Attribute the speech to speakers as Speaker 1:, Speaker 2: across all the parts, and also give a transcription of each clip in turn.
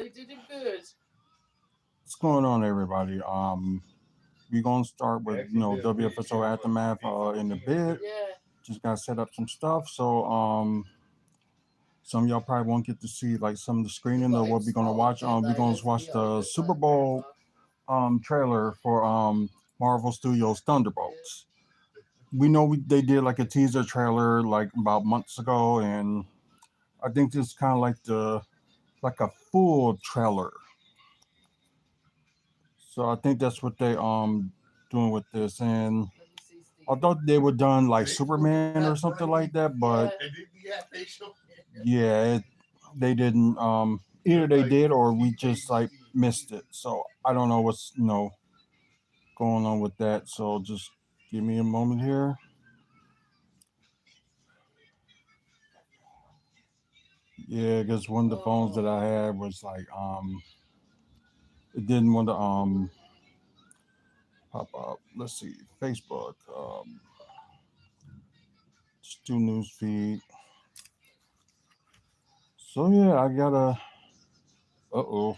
Speaker 1: They did it good.
Speaker 2: What's going on, everybody? We're gonna start with WFSO aftermath in a bit.
Speaker 1: Yeah.
Speaker 2: Just gotta set up some stuff. So some of y'all probably won't get to see like some of the screening of what we're gonna watch. We're gonna watch the Super Bowl trailer for Marvel Studios Thunderbolts. We know they did like a teaser trailer like about months ago, and I think this is kind of like a full trailer. So I think that's what they doing with this. And I thought they were done like Superman or something like that, but yeah, they didn't. Either they did or we just like missed it. So I don't know what's going on with that. So just give me a moment here. Yeah, because one of the phones that I had was like it didn't want to pop up. Let's see, Facebook, just do news feed. So yeah, I gotta. Uh-oh.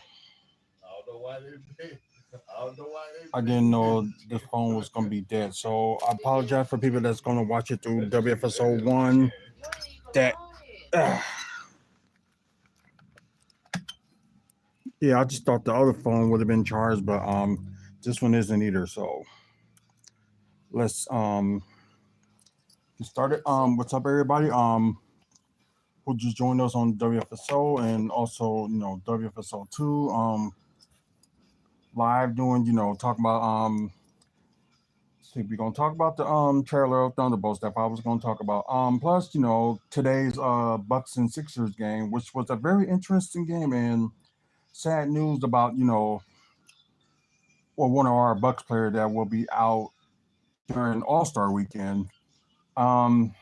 Speaker 2: I didn't know this phone was gonna be dead. So I apologize for people that's gonna watch it through WFSO one. That yeah, I just thought the other phone would have been charged, but this one isn't either. So let's get started. What's up, everybody? Who just joined us on WFSO and also WFSO two live doing talking about see, we're gonna talk about the trailer of Thunderbolts that I was gonna talk about. Plus, today's Bucks and Sixers game, which was a very interesting game, and sad news about well, one of our Bucks player that will be out during All Star weekend. Um,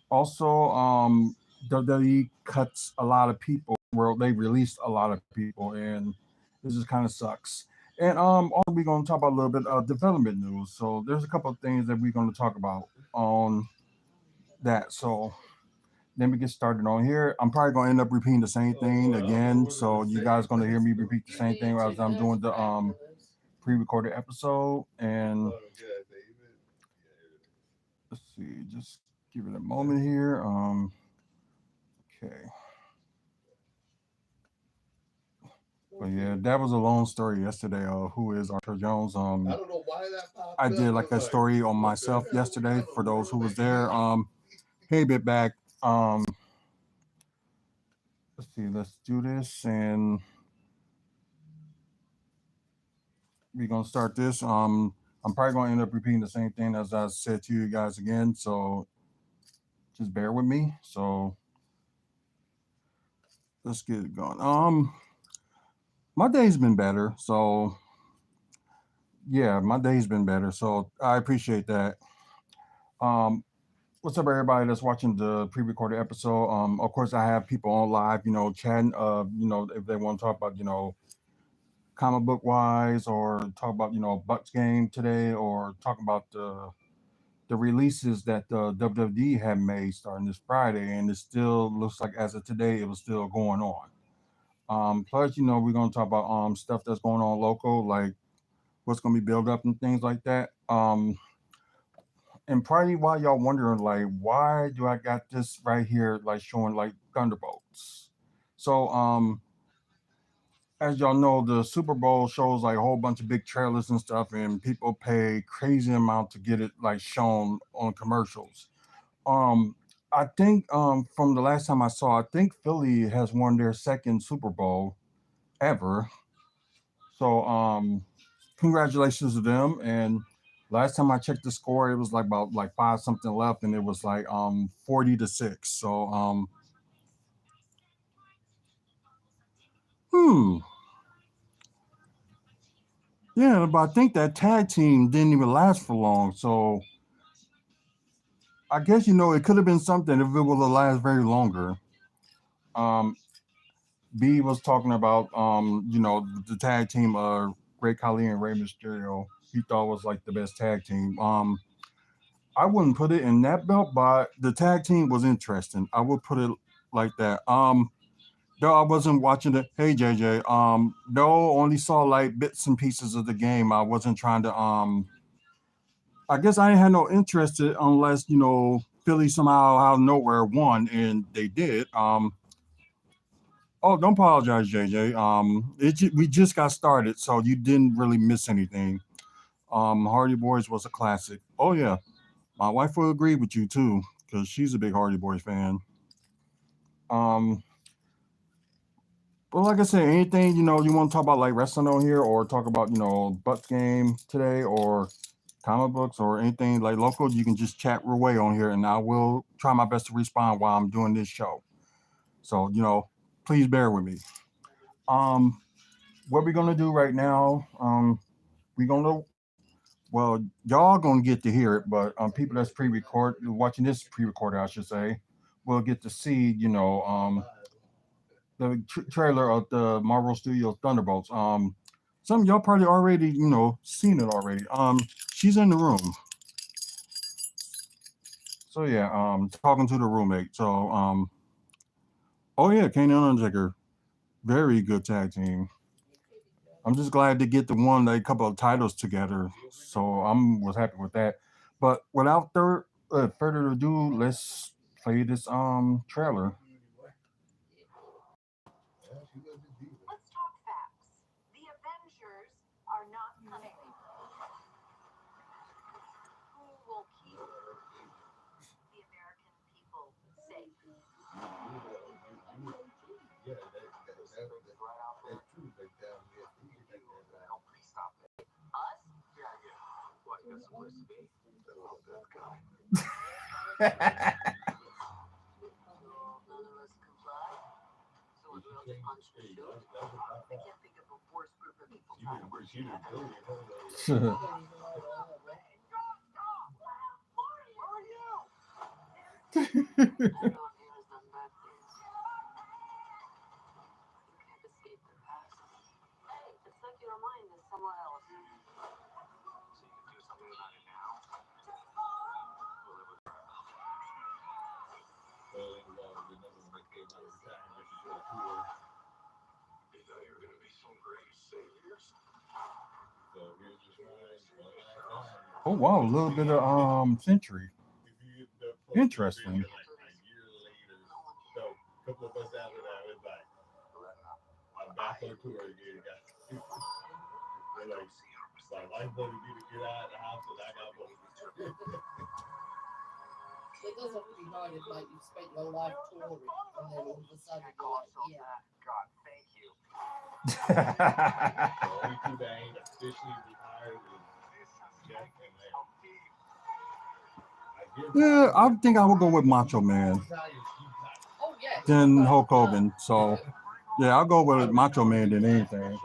Speaker 2: Also, WWE cuts a lot of people. Well, they released a lot of people, and this just kind of sucks. And also we're going to talk about a little bit of development news. So there's a couple of things that we're going to talk about on that. So let me get started on here. I'm probably going to end up repeating the same thing again. So you guys going to hear me repeat the same thing as I'm doing the pre-recorded episode. And let's see, just give it a moment here. Okay. But yeah, that was a long story yesterday. Who is Arthur Jones? I did like a story on myself yesterday for those who was there. Hey, bit back. Let's see. Let's do this, and we're gonna start this. I'm probably gonna end up repeating the same thing as I said to you guys again. So just bear with me. So let's get it going. My day's been better. So yeah, my day's been better. So I appreciate that. Um, what's up, everybody that's watching the pre-recorded episode? Of course, I have people on live, chatting. If they want to talk about, comic book wise, or talk about, Bucks game today, or talk about the releases that the WWE had made starting this Friday, and it still looks like as of today, it was still going on. Plus, we're gonna talk about stuff that's going on local, like what's gonna be built up and things like that. And probably while y'all wondering like why do I got this right here like showing like Thunderbolts. So as y'all know, the Super Bowl shows like a whole bunch of big trailers and stuff, and people pay crazy amount to get it like shown on commercials. Um I think from the last time I saw, I think Philly has won their second Super Bowl ever. So congratulations to them. And last time I checked the score, it was like about like five something left, and it was like 40-6. So hmm. Yeah, but I think that tag team didn't even last for long. So I guess it could have been something if it would have lasted very longer. Um B was talking about the tag team Great Khali and Rey Mysterio. He thought was like the best tag team. I wouldn't put it in that belt, but the tag team was interesting. I would put it like that. though I wasn't watching the. Hey JJ, no, only saw like bits and pieces of the game. I wasn't trying to. I guess I had no interest in, unless Philly somehow out of nowhere won, and they did. Oh, don't apologize, JJ. We just got started, so you didn't really miss anything. Hardy Boys was a classic. Oh yeah, my wife will agree with you too, because she's a big Hardy Boys fan. Um, but like I said, anything you want to talk about like wrestling on here, or talk about Bucks game today, or comic books, or anything like local, you can just chat real way on here, and I will try my best to respond while I'm doing this show. So please bear with me. Um, what we're gonna do right now? We're gonna Well, y'all gonna get to hear it, but people that's pre-record watching this pre-recorded, I should say, will get to see the trailer of the Marvel Studios Thunderbolts. Some of y'all probably already seen it already. She's in the room, so yeah. Talking to the roommate. So oh yeah, Kane and Undertaker, very good tag team. I'm just glad to get the one like a couple of titles together. So I'm was happy with that. But without further ado, let's play this trailer. Oh wow, a little bit of Century. Interesting. Yeah, I think I would go with Macho Man than Hulk Hogan. So yeah, I'll go with Macho Man than anything.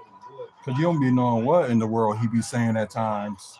Speaker 2: Cause you don't be knowing what in the world he be saying at times.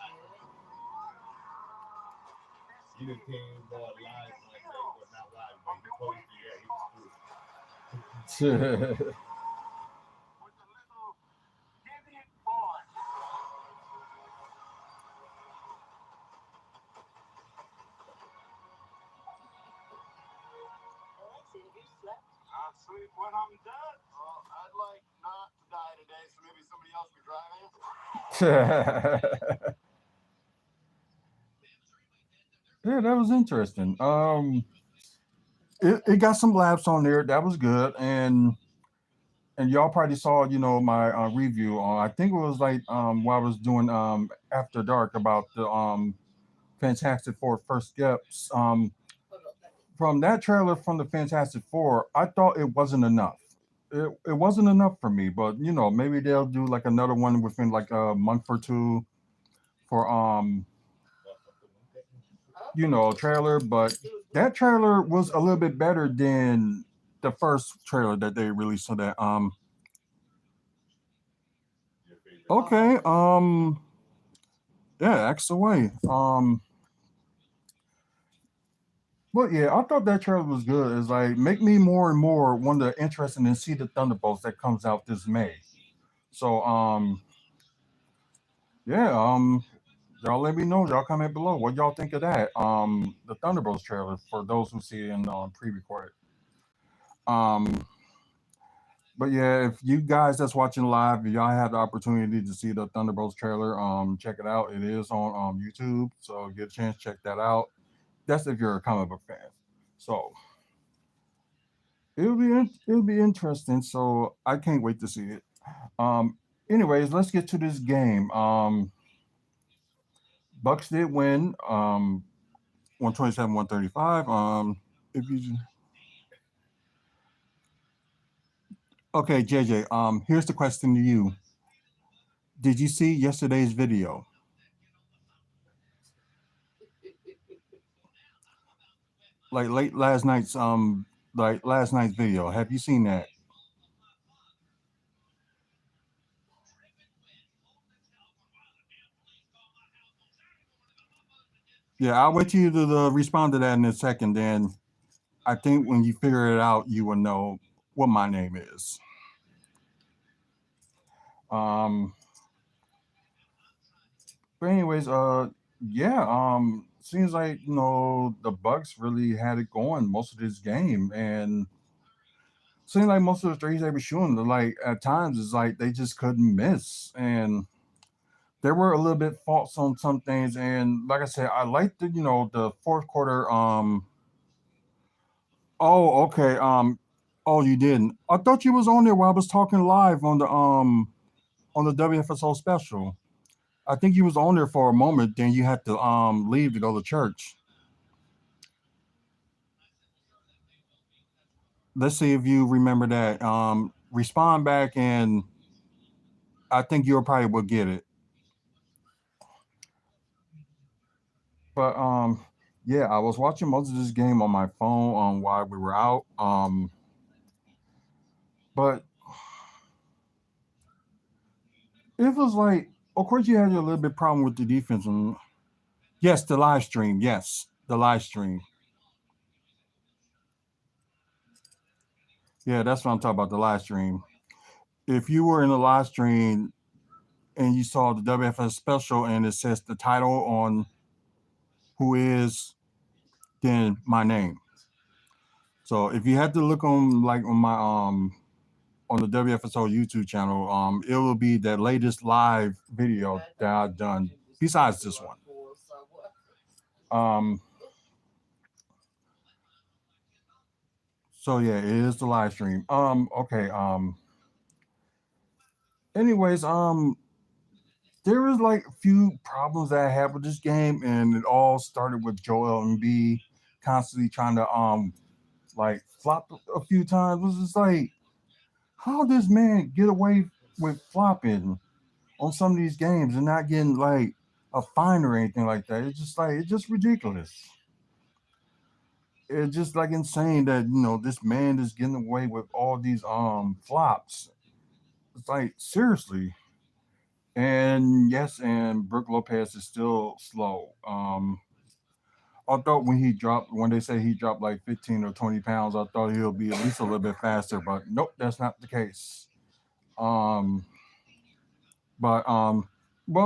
Speaker 2: Yeah, that was interesting. It got some laughs on there. That was good, and y'all probably saw my review on. I think it was like what I was doing after dark about the Fantastic Four first steps. From that trailer from the Fantastic Four, I thought it wasn't enough. It wasn't enough for me, but maybe they'll do like another one within like a month or two for trailer. But that trailer was a little bit better than the first trailer that they released. So that okay, yeah, X away. But yeah, I thought that trailer was good. It's like make me more and more wonder interested in see the Thunderbolts that comes out this May. So yeah, y'all let me know. Y'all comment below what y'all think of that. The Thunderbolts trailer for those who see it in pre-recorded. Um, But yeah, if you guys that's watching live, if y'all have the opportunity to see the Thunderbolts trailer, check it out. It is on YouTube, so get a chance, check that out. That's if you're a comic book fan. So it'll be interesting. So I can't wait to see it. Um, anyways, let's get to this game. Bucks did win. 127, 135. If you okay, JJ. Here's the question to you. Did you see yesterday's video? Like last night's video. Have you seen that? Yeah, I'll wait till you to respond to that in a second. Then I think when you figure it out, you will know what my name is. Um, but anyways, yeah, seems like the Bucks really had it going most of this game, and seems like most of the threes they were shooting, like at times, it's like they just couldn't miss, and there were a little bit faults on some things. And like I said, I liked the fourth quarter. Oh, okay. Oh, you didn't. I thought you was on there while I was talking live on the WFSO special. I think you was on there for a moment. Then you had to leave to go to church. Let's see if you remember that. Respond back, and I think you probably will get it. But yeah, I was watching most of this game on my phone while we were out. But it was like, of course, you had a little bit problem with the defense. And yes, the live stream. Yes, the live stream. Yeah, that's what I'm talking about. The live stream. If you were in the live stream and you saw the WFS special and it says the title on who is, then my name. So if you had to look on like on my on the WFSO YouTube channel, it will be the latest live video that I've done besides this one. Um, so yeah, it is the live stream. Okay. Anyways, there was like a few problems that I had with this game, and it all started with Joel Embiid constantly trying to like flop a few times. It was just like, how does man get away with flopping on some of these games and not getting like a fine or anything like that? It's just like it's just ridiculous. It's just like insane that this man is getting away with all these flops. It's like seriously. And yes, and Brooke Lopez is still slow. I thought when they say he dropped like 15 or 20 pounds, I thought he'll be at least a little bit faster, but nope, that's not the case. Um, but well,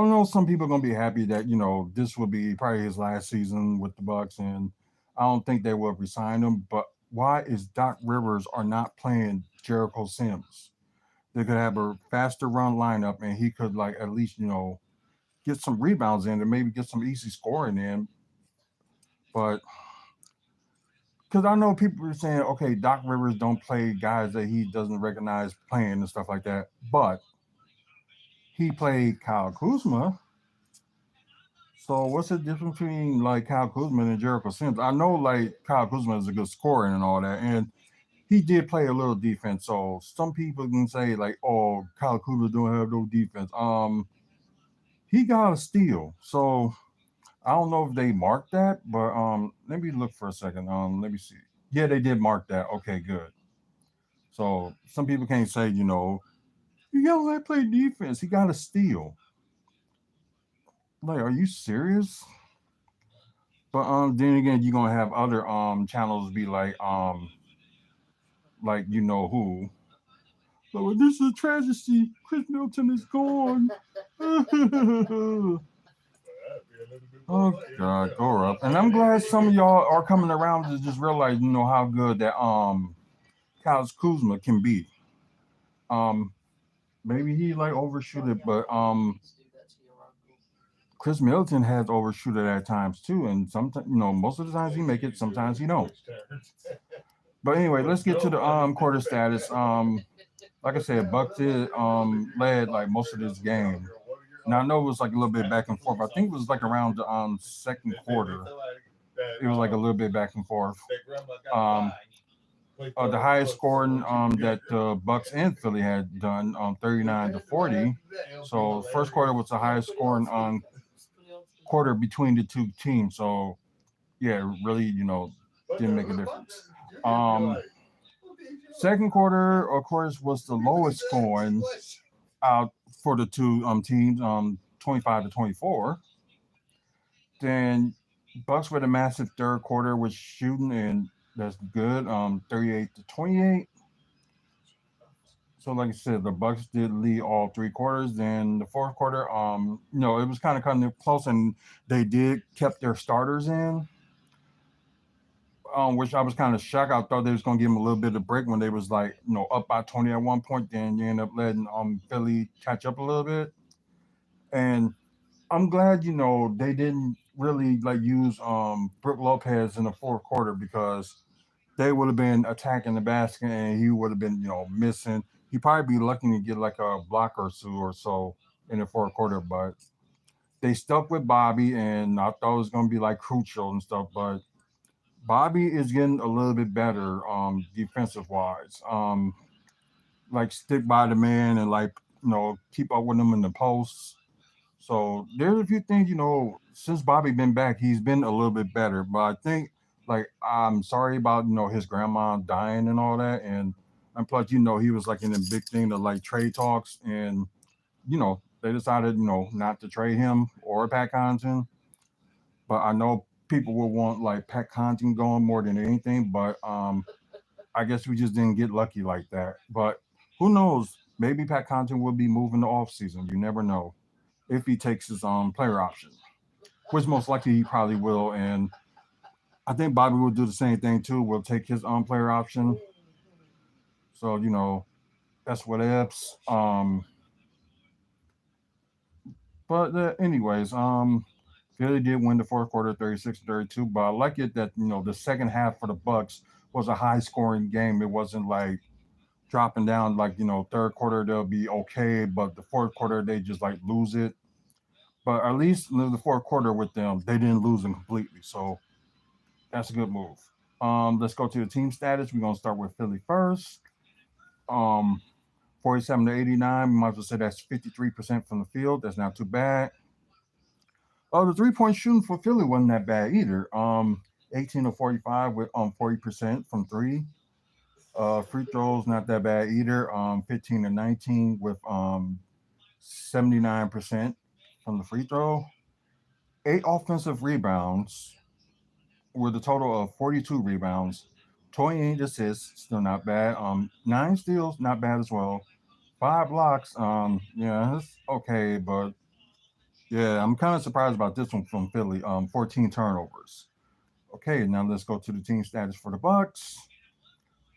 Speaker 2: I know some people are gonna be happy that this will be probably his last season with the Bucks, and I don't think they will resign him. But why is Doc Rivers are not playing Jericho Sims? They could have a faster run lineup, and he could like at least get some rebounds in and maybe get some easy scoring in. But because I know people are saying, okay, Doc Rivers don't play guys that he doesn't recognize playing and stuff like that, but he played Kyle Kuzma. So what's the difference between like Kyle Kuzma and Jericho Sims? I know like Kyle Kuzma is a good scorer and all that, and he did play a little defense. So some people can say like, oh, Kyle Kuzma don't have no defense. He got a steal. So I don't know if they marked that, but let me look for a second. Let me see. Yeah, they did mark that. Okay, good. So some people can't say, you gotta let play defense. He got a steal. Like, are you serious? But then again, you're gonna have other channels be like who. So this is a tragedy. Chris Milton is gone. Oh God, go up. And I'm glad some of y'all are coming around to just realize, how good that Kyle Kuzma can be. Um, maybe he like overshoot it, but Chris Middleton has overshoot it at times too, and sometimes most of the times he make it, sometimes he don't. But anyway, let's get to the quarter status. Like I said, Bucks did led like most of this game. Now I know it was like a little bit back and forth. I think it was like around the second quarter. It was like a little bit back and forth. Um, the highest scoring that the Bucks and Philly had done, 39-40. So first quarter was the highest scoring quarter between the two teams. So yeah, really, didn't make a difference. Um, Second quarter, of course, was the lowest scoring out for the two teams, 25-24. Then Bucks with a massive third quarter was shooting, and that's good. 38-28. So, like I said, the Bucks did lead all three quarters. Then the fourth quarter, it was kind of cutting it close, and they did kept their starters in, which I was kind of shocked. I thought they was gonna give them a little bit of break when they was like, up by 20 at one point. Then you end up letting Philly catch up a little bit, and I'm glad they didn't really like use Brook Lopez in the fourth quarter because they would have been attacking the basket and he would have been missing. He'd probably be lucky to get like a block or two or so in the fourth quarter, but they stuck with Bobby, and I thought it was gonna be like crucial and stuff, but Bobby is getting a little bit better defensive wise. Like stick by the man and like keep up with him in the posts. So there's a few things, since Bobby been back, he's been a little bit better. But I think like I'm sorry about, his grandma dying and all that. And plus, he was like in a big thing to like trade talks, and they decided, not to trade him or Pat Connaughton. But I know people will want like Pat Connaughton going more than anything, but I guess we just didn't get lucky like that. But who knows? Maybe Pat Connaughton will be moving the off season. You never know if he takes his player option, which most likely he probably will. And I think Bobby will do the same thing too. Will take his player option. So that's what ifs. But anyways, Philly did win the fourth quarter, 36-32. But I like it that the second half for the Bucks was a high scoring game. It wasn't like dropping down like third quarter they'll be okay, but the fourth quarter they just like lose it. But at least in the fourth quarter with them, they didn't lose them completely. So that's a good move. Let's go to the team status. We're gonna start with Philly first. Um, 47-89. We might as well say that's 53% from the field. That's not too bad. The 3 point shooting for Philly wasn't that bad either. 18 to 45 with 40% from three. Free throws not that bad either. 15 to 19 with 79% from the free throw. Eight offensive rebounds with a total of 42 rebounds, 28 assists, still not bad. Nine steals, not bad as well. Five blocks, yeah, that's okay, but yeah, I'm kind of surprised about this one from Philly. 14 turnovers. Okay, now let's go to the team status for the Bucks.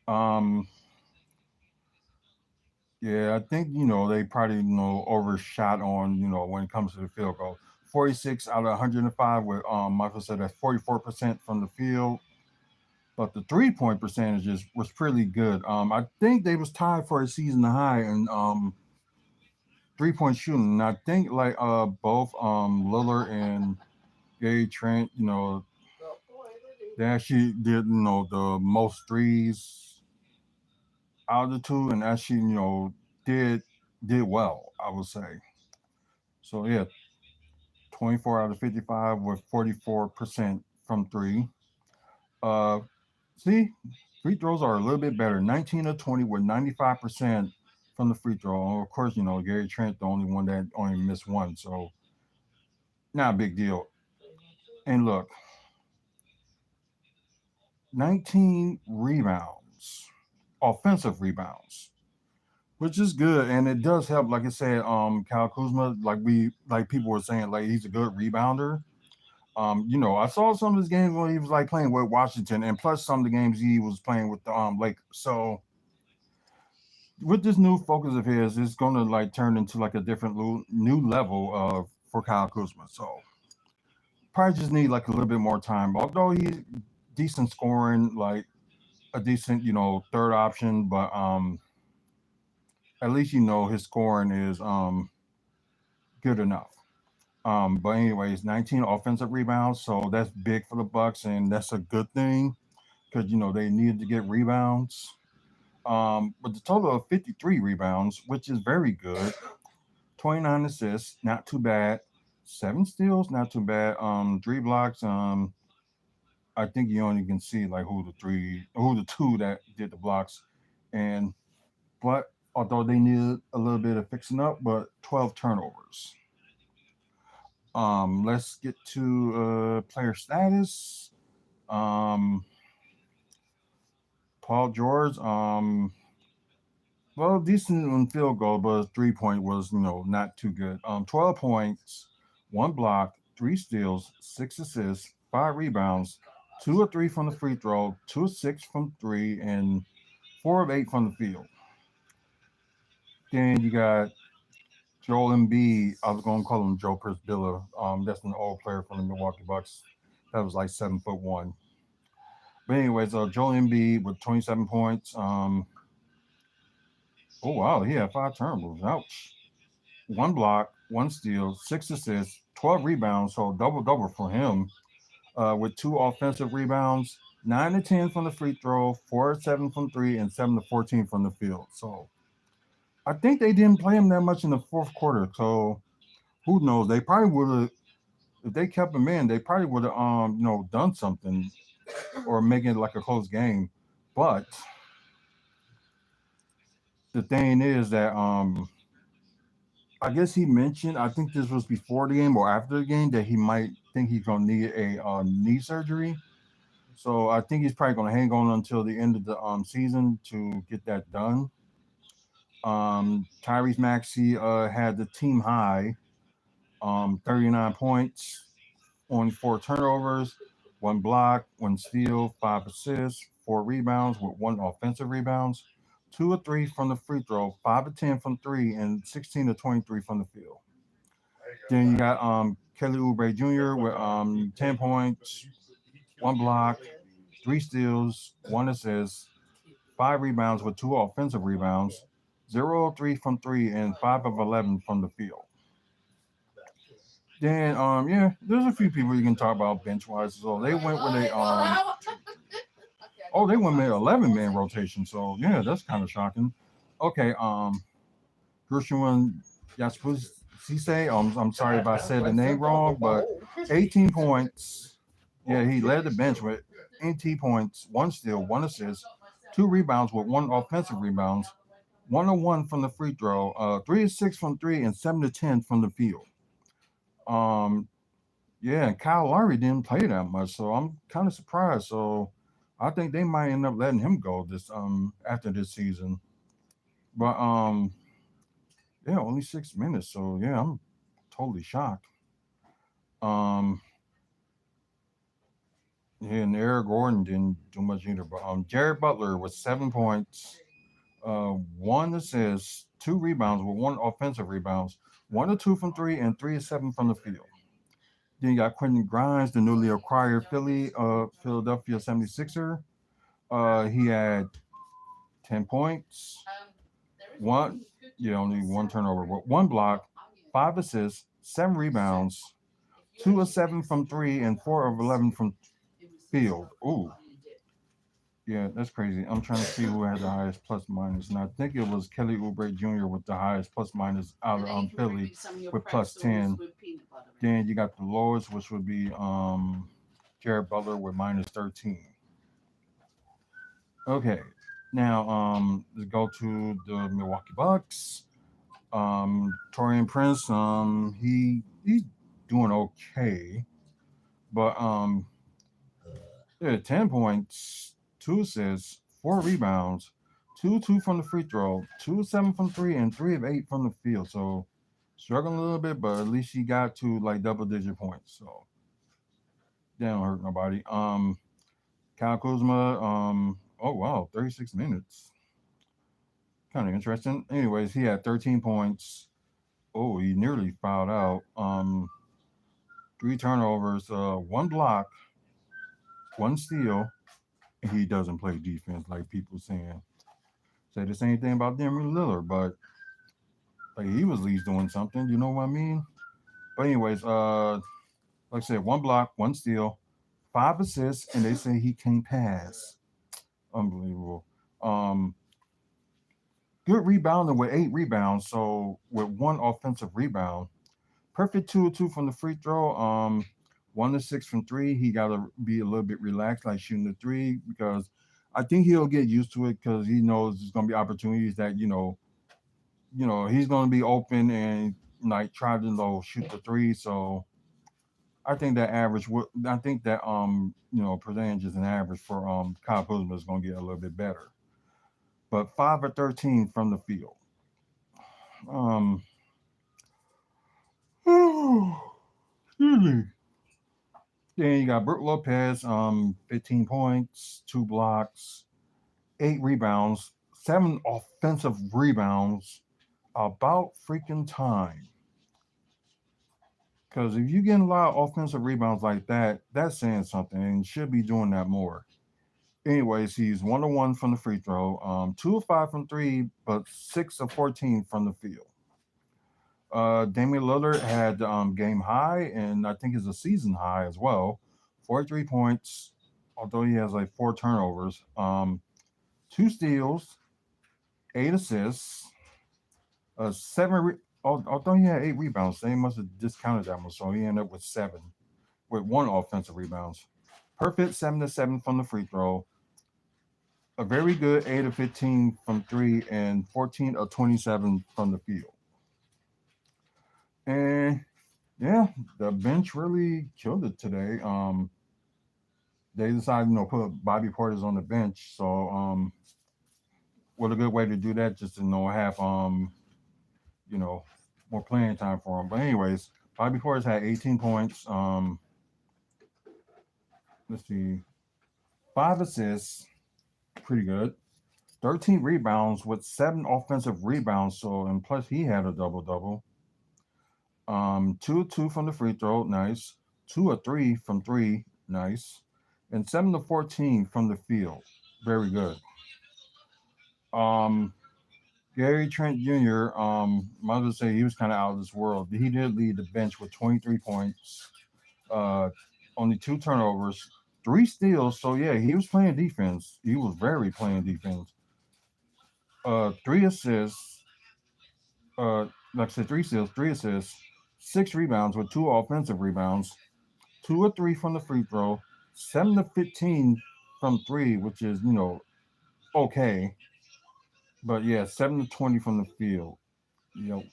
Speaker 2: Um, yeah, I think they probably overshot on when it comes to the field goal. 46 out of 105 with Michael said that's 44% from the field. But the 3 point percentages was pretty good. I think they was tied for a season high in 3 point shooting. And I think like both Lillard and Gary Trent, they actually did the most threes out of the two, and actually did did well. I would say. So yeah, 24 out of 55 with 44% from three. Uh, See, free throws are a little bit better. 19 of 20 with 95% from the free throw. Of course, Gary Trent, the only one that only missed one. So, not a big deal. And look, 19 rebounds, offensive rebounds, which is good. And it does help. Like I said, Kyle Kuzma, like people were saying, like he's a good rebounder. I saw some of his games when he was like playing with Washington, and plus some of the games he was playing with the Lakers. So with this new focus of his, it's going to like turn into like a different new level of for Kyle Kuzma. So probably just need like a little bit more time. Although he's decent scoring, like a decent third option, but at least his scoring is good enough. But anyways, 19 offensive rebounds, so that's big for the Bucks, and that's a good thing because they needed to get rebounds. With the total of 53 rebounds, which is very good. 29 assists, not too bad. 7 steals, not too bad. 3 blocks. I think you only can see like who the two that did the blocks, and but although they needed a little bit of fixing up, but 12 turnovers. Let's get to player status. Um, Paul George. Well, decent on field goal, but 3 point was not too good. 12 points, 1 block, 3 steals, 6 assists, 5 rebounds, 2 of 3 from the free throw, 2 of 6 from three, and 4 of 8 from the field. Then you got Joel Embiid. I was going to call him Joe Persbilla. That's an old player from the Milwaukee Bucks. That was like 7'1". But anyways, Joel Embiid with 27 points. Oh wow, he had 5 turnovers. Ouch. 1 block, 1 steal, 6 assists, 12 rebounds. So double double for him. With 2 offensive rebounds, 9 to 10 from the free throw, 4 to 7 from three, and 7 to 14 from the field. So I think they didn't play him that much in the fourth quarter. So who knows? They probably would have if they kept him in. They probably would have done something or make it like a close game. But the thing is that I guess he mentioned, I think this was before the game or after the game, that he might think he's going to need a knee surgery. So I think he's probably going to hang on until the end of the season to get that done. Tyrese Maxey had the team high, 39 points, only 4 turnovers, 1 block, 1 steal, 5 assists, 4 rebounds with 1 offensive rebounds, 2 of 3 from the free throw, 5 of 10 from three, and 16 to 23 from the field. Then you got Kelly Oubre Jr. with 10 points, 1 block, 3 steals, 1 assist, 5 rebounds with 2 offensive rebounds, 0 of 3 from three, and 5 of 11 from the field. Then yeah, there's a few people you can talk about bench wise. So they went with a they went with 11-man rotation. So yeah, that's kind of shocking. Okay, Gershwin Yaspus Cisse. I'm sorry if I said the name wrong, but 18 points. Yeah, he led the bench with 18 points, 1 steal, 1 assist, 2 rebounds with 1 offensive rebounds, 101 from the free throw, 3 of 6 from three, and 7 to 10 from the field. Um, yeah, and Kyle Lowry didn't play that much, so I'm kind of surprised. So I think they might end up letting him go this after this season. But yeah, only 6 minutes. So yeah, I'm totally shocked. Um, yeah, and Eric Gordon didn't do much either. But Jared Butler with 7 points, 1 assist, 2 rebounds with 1 offensive rebounds, 1 of 2 from three, and 3 of 7 from the field. Then you got Quentin Grimes, the newly acquired Philadelphia 76er. He had 10 points, one, yeah, only 1 turnover, but 1 block, 5 assists, 7 rebounds, 2 of 7 from three, and 4 of 11 from field. Ooh, yeah, that's crazy. I'm trying to see who had the highest plus minus, and I think it was Kelly Oubre Jr. with the highest plus minus out of Philly with plus 10. Then you got the lowest, which would be Jared Butler with minus 13. Okay, now let's go to the Milwaukee Bucks. Torian Prince, he's doing okay, but yeah, 10 points, 2 assists, 4 rebounds, 2 from the free throw, 2 of 7 from three, and 3 of 8 from the field. So struggling a little bit, but at least he got to like double-digit points. So that don't hurt nobody. Kyle Kuzma, oh wow, 36 minutes. Kind of interesting. Anyways, he had 13 points. Oh, he nearly fouled out. Three turnovers, one block, one steal. He doesn't play defense like people saying. Say the same thing about Damian Lillard, but like he was at least doing something. You know what I mean? But anyways, like I said, one block, one steal, five assists, and they say he can't pass. Unbelievable. Um, Good rebounding with 8 rebounds. So with one offensive rebound, perfect 2 or 2 from the free throw. 1 to 6 from three. He got to be a little bit relaxed, like shooting the three, because I think he'll get used to it because he knows there's going to be opportunities that he's going to be open and like try to shoot the three. So I think that average. I think that percentage is an average for Kyle Kuzma is going to get a little bit better. But 5 or 13 from the field. Um, excuse me. Then you got Brook Lopez, 15 points, 2 blocks, 8 rebounds, 7 offensive rebounds. About freaking time. Because if you get a lot of offensive rebounds like that, that's saying something and should be doing that more. Anyways, he's 1 to 1 from the free throw, 2 of 5 from three, but 6 of 14 from the field. Damian Lillard had game high, and I think it's a season high as well. 43 points, although he has like 4 turnovers, 2 steals, 8 assists, although he had 8 rebounds, they must have discounted that one, so he ended up with 7 with 1 offensive rebounds. Perfect 7 to 7 from the free throw. A very good 8 of 15 from three and 14 of 27 from the field. And yeah, the bench really killed it today. They decided, put Bobby Portis on the bench. So, what a good way to do that, just to have you know, more playing time for him. But anyways, Bobby Portis had 18 points. Let's see, 5 assists, pretty good. 13 rebounds with 7 offensive rebounds. So, and plus he had a double double. 2 of 2 from the free throw, nice. 2 of 3 from three, nice. And 7 to 14 from the field, very good. Um, Gary Trent Jr. Mother say he was kind of out of this world. He did lead the bench with 23 points, uh, only 2 turnovers, 3 steals. So yeah, he was playing defense. He was very playing defense. 3 assists. Like I said, 3 steals, 3 assists, 6 rebounds with 2 offensive rebounds. 2 of 3 from the free throw, 7 to 15 from three, which is okay. But yeah, 7 to 20 from the field. Yo,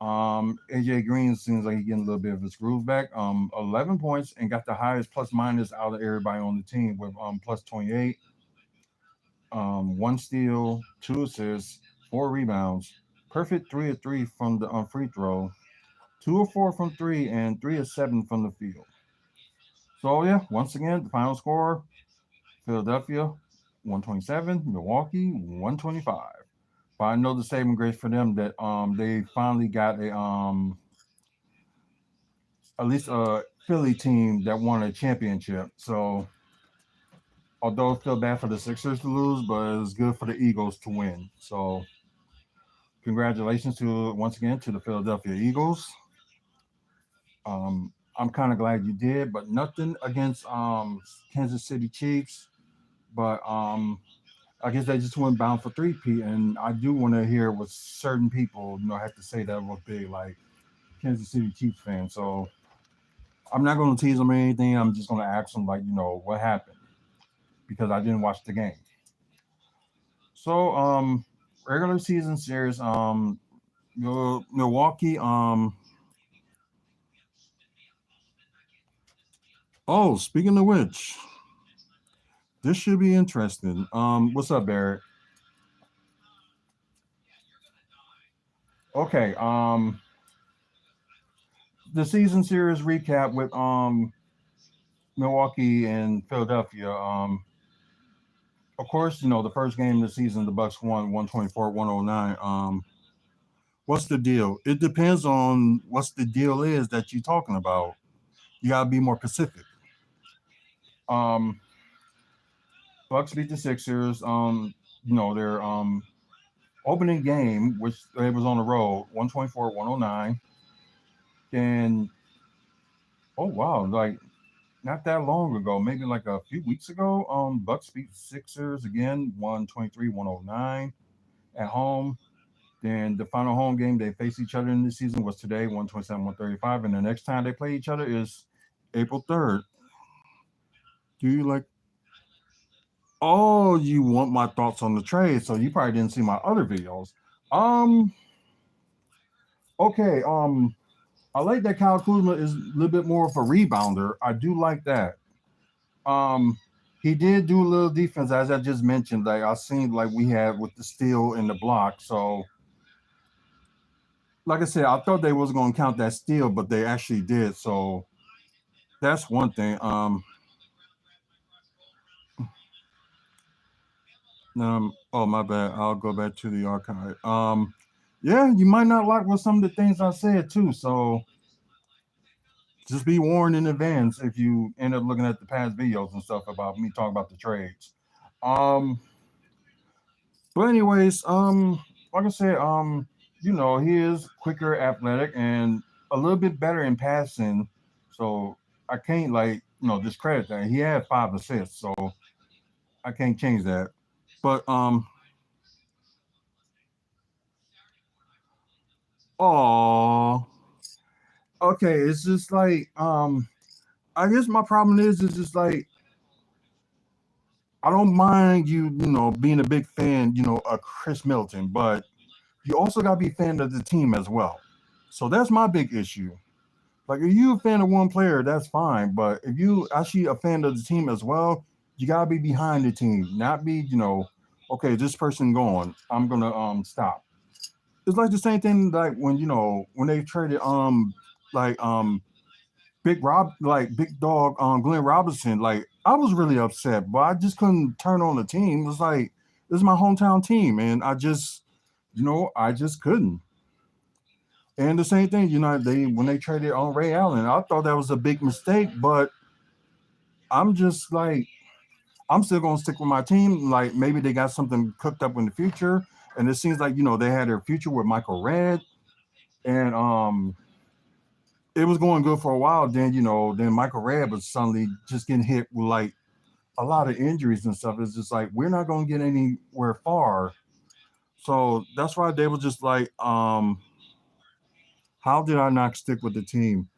Speaker 2: AJ Green seems like he's getting a little bit of his groove back. 11 points and got the highest plus minus out of everybody on the team with plus 28. 1 steal, 2 assists, 4 rebounds. Perfect 3 of 3 from the free throw. 2 of 4 from three and 3 of 7 from the field. So yeah, once again, the final score: Philadelphia 127, Milwaukee 125. But I know the saving grace for them that they finally got a at least a Philly team that won a championship. So although I feel bad for the Sixers to lose, but it's good for the Eagles to win. So congratulations to once again to the Philadelphia Eagles. I'm kind of glad you did, but nothing against Kansas City Chiefs. But I guess they just went bound for three-peat, and I do want to hear what certain people have to say that was big, like Kansas City Chiefs fans. So I'm not going to tease them or anything. I'm just going to ask them, like, what happened, because I didn't watch the game. So regular season series, Milwaukee. Oh, speaking of which, this should be interesting. What's up, Barrett? Okay. The season series recap with Milwaukee and Philadelphia. of course, the first game of the season, the Bucks won 124-109. What's the deal? It depends on what's the deal is that you're talking about. You gotta be more specific. Um, Bucks beat the Sixers. Their opening game, which it was on the road, 124-109. And oh wow, like not that long ago, maybe like a few weeks ago, Bucks beat Sixers again, 123-109 at home. Then the final home game they face each other in the season was today, 127-135, and the next time they play each other is April 3rd. Do you like? Oh, you want my thoughts on the trade? So you probably didn't see my other videos. Um, okay. I like that Kyle Kuzma is a little bit more of a rebounder. I do like that. Um, he did do a little defense, as I just mentioned. Like I seen, like we had with the steal and the block. So, like I said, I thought they was going to count that steal, but they actually did. So that's one thing. Oh my bad. I'll go back to the archive. Yeah, you might not like with some of the things I said too. So just be warned in advance if you end up looking at the past videos and stuff about me talking about the trades. Um, but anyways, like I said, he is quicker, athletic, and a little bit better in passing. So I can't discredit that. He had 5 assists, so I can't change that. But oh, okay. It's just like I guess my problem is just like I don't mind being a big fan, of Chris Middleton, but you also got to be a fan of the team as well. So that's my big issue. Like, if you a fan of one player, that's fine. But if you actually a fan of the team as well, you gotta be behind the team, not be, okay, this person going, I'm gonna stop. It's like the same thing like when they traded like big dog Glenn Robinson. Like I was really upset, but I just couldn't turn on the team. It was like this is my hometown team, and I just couldn't. And the same thing, they when they traded on Ray Allen, I thought that was a big mistake, but I'm just like I'm still gonna stick with my team. Like maybe they got something cooked up in the future, and it seems like they had their future with Michael Redd, and it was going good for a while. Then Michael Redd was suddenly just getting hit with like a lot of injuries and stuff. It's just like we're not gonna get anywhere far. So that's why they were just like, how did I not stick with the team?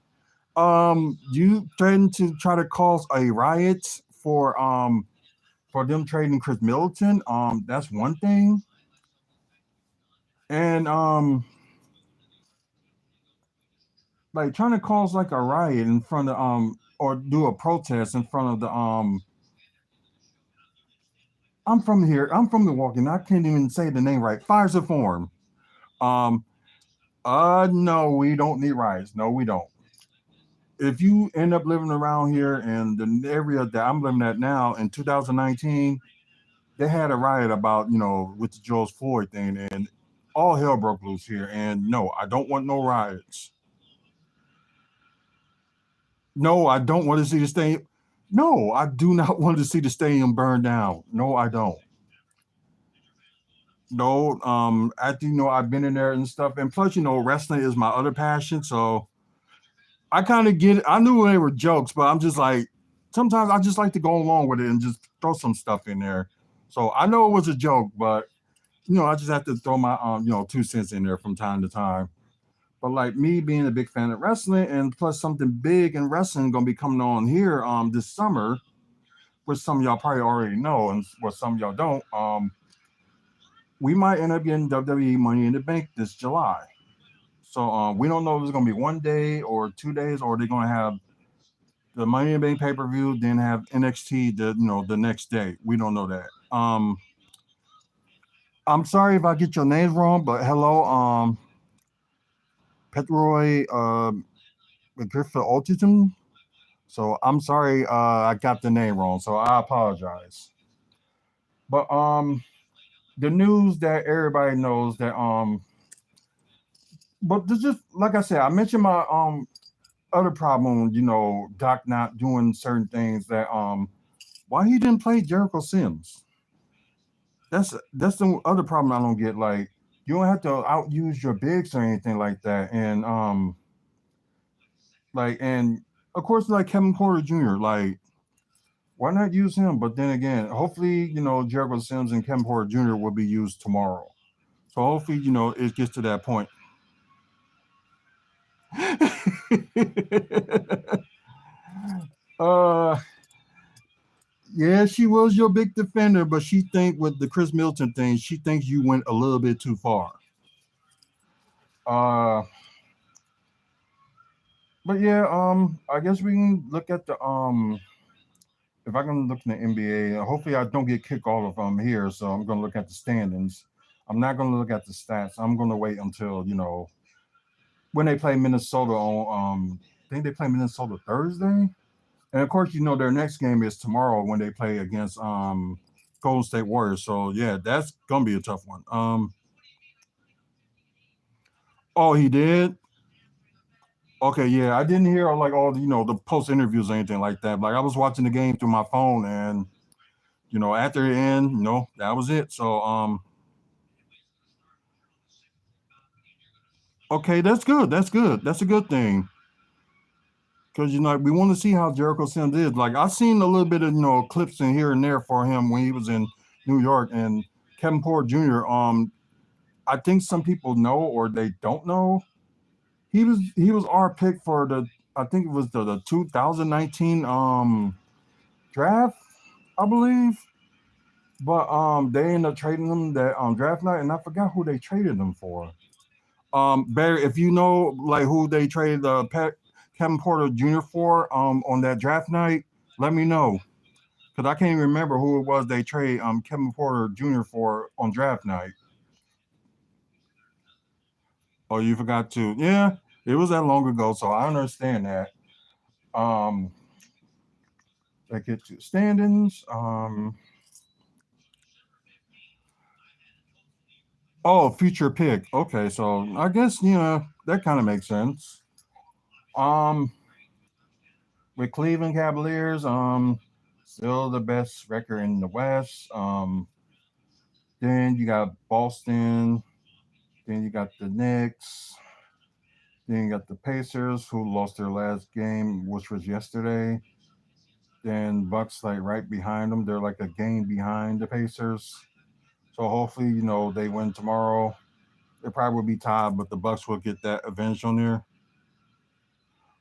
Speaker 2: You threatened to try to cause a riot for them trading Chris Middleton. That's one thing. And like trying to cause like a riot in front of or do a protest in front of the I'm from here. I'm from Milwaukee, and I can't even say the name right. Fires of Form. Um, no, we don't need riots. No, we don't. If you end up living around here in the area that I'm living at now in 2019, they had a riot about with the George Floyd thing, and all hell broke loose here. And no, I don't want no riots. No, I don't want to see the stadium. No, I do not want to see the stadium burn down. No, I don't. No, I do know I've been in there and stuff, and plus, wrestling is my other passion, so I kind of get it. I knew they were jokes, but I'm just like, sometimes I just like to go along with it and just throw some stuff in there. So I know it was a joke, but I just have to throw my 2 cents in there from time to time. But like me being a big fan of wrestling, and plus something big in wrestling gonna be coming on here this summer, which some of y'all probably already know, and what some of y'all don't. We might end up getting WWE Money in the Bank this July. So we don't know if it's gonna be one day or 2 days, or they're gonna have the Money in the Bank pay per view, then have NXT the next day. We don't know that. I'm sorry if I get your names wrong, but hello, Petroy Griffith Autism. So I'm sorry I got the name wrong. So I apologize. But the news that everybody knows that but this just like I said, I mentioned my other problem, Doc not doing certain things that why he didn't play Jericho Sims. That's the other problem I don't get. Like you don't have to outuse your bigs or anything like that. And and of course like Kevin Porter Jr. Like why not use him? But then again, hopefully, Jericho Sims and Kevin Porter Jr. will be used tomorrow. So hopefully, it gets to that point. uh yeah, she was your big defender, but she think with the Chris Milton thing, she thinks you went a little bit too far. Uh but yeah, I guess we can look at the if I can look in the NBA, hopefully I don't get kicked all of them here, so I'm gonna look at the standings. I'm not gonna look at the stats. I'm gonna wait until, when they play Minnesota on I think they play Minnesota Thursday. And of course, their next game is tomorrow when they play against Golden State Warriors. So yeah, that's gonna be a tough one. Oh, he did. Okay, yeah, I didn't hear like all the the post interviews or anything like that. Like I was watching the game through my phone, and after the end, that was it. So okay, that's good. That's good. That's a good thing because we want to see how Jericho Sims is. Like I've seen a little bit of clips in here and there for him when he was in New York and Kevin Porter Jr. I think some people know or they don't know. He was our pick for the I think it was the 2019 draft, I believe. But they ended up trading him that on draft night, and I forgot who they traded him for. Barry, if you know like who they traded Kevin Porter Jr. for on that draft night, let me know because I can't even remember who it was they traded Kevin Porter Jr. for on draft night. Oh, you forgot to? Yeah, it was that long ago, so I understand that. Um, I get to standings. Oh, future pick. Okay, so I guess that kind of makes sense. Um, with Cleveland Cavaliers, still the best record in the West. Then you got Boston. Then you got the Knicks. Then you got the Pacers, who lost their last game, which was yesterday. Then Bucks like right behind them. They're like a game behind the Pacers. So hopefully, they win tomorrow. It probably will be tied, but the Bucks will get that avenged on there.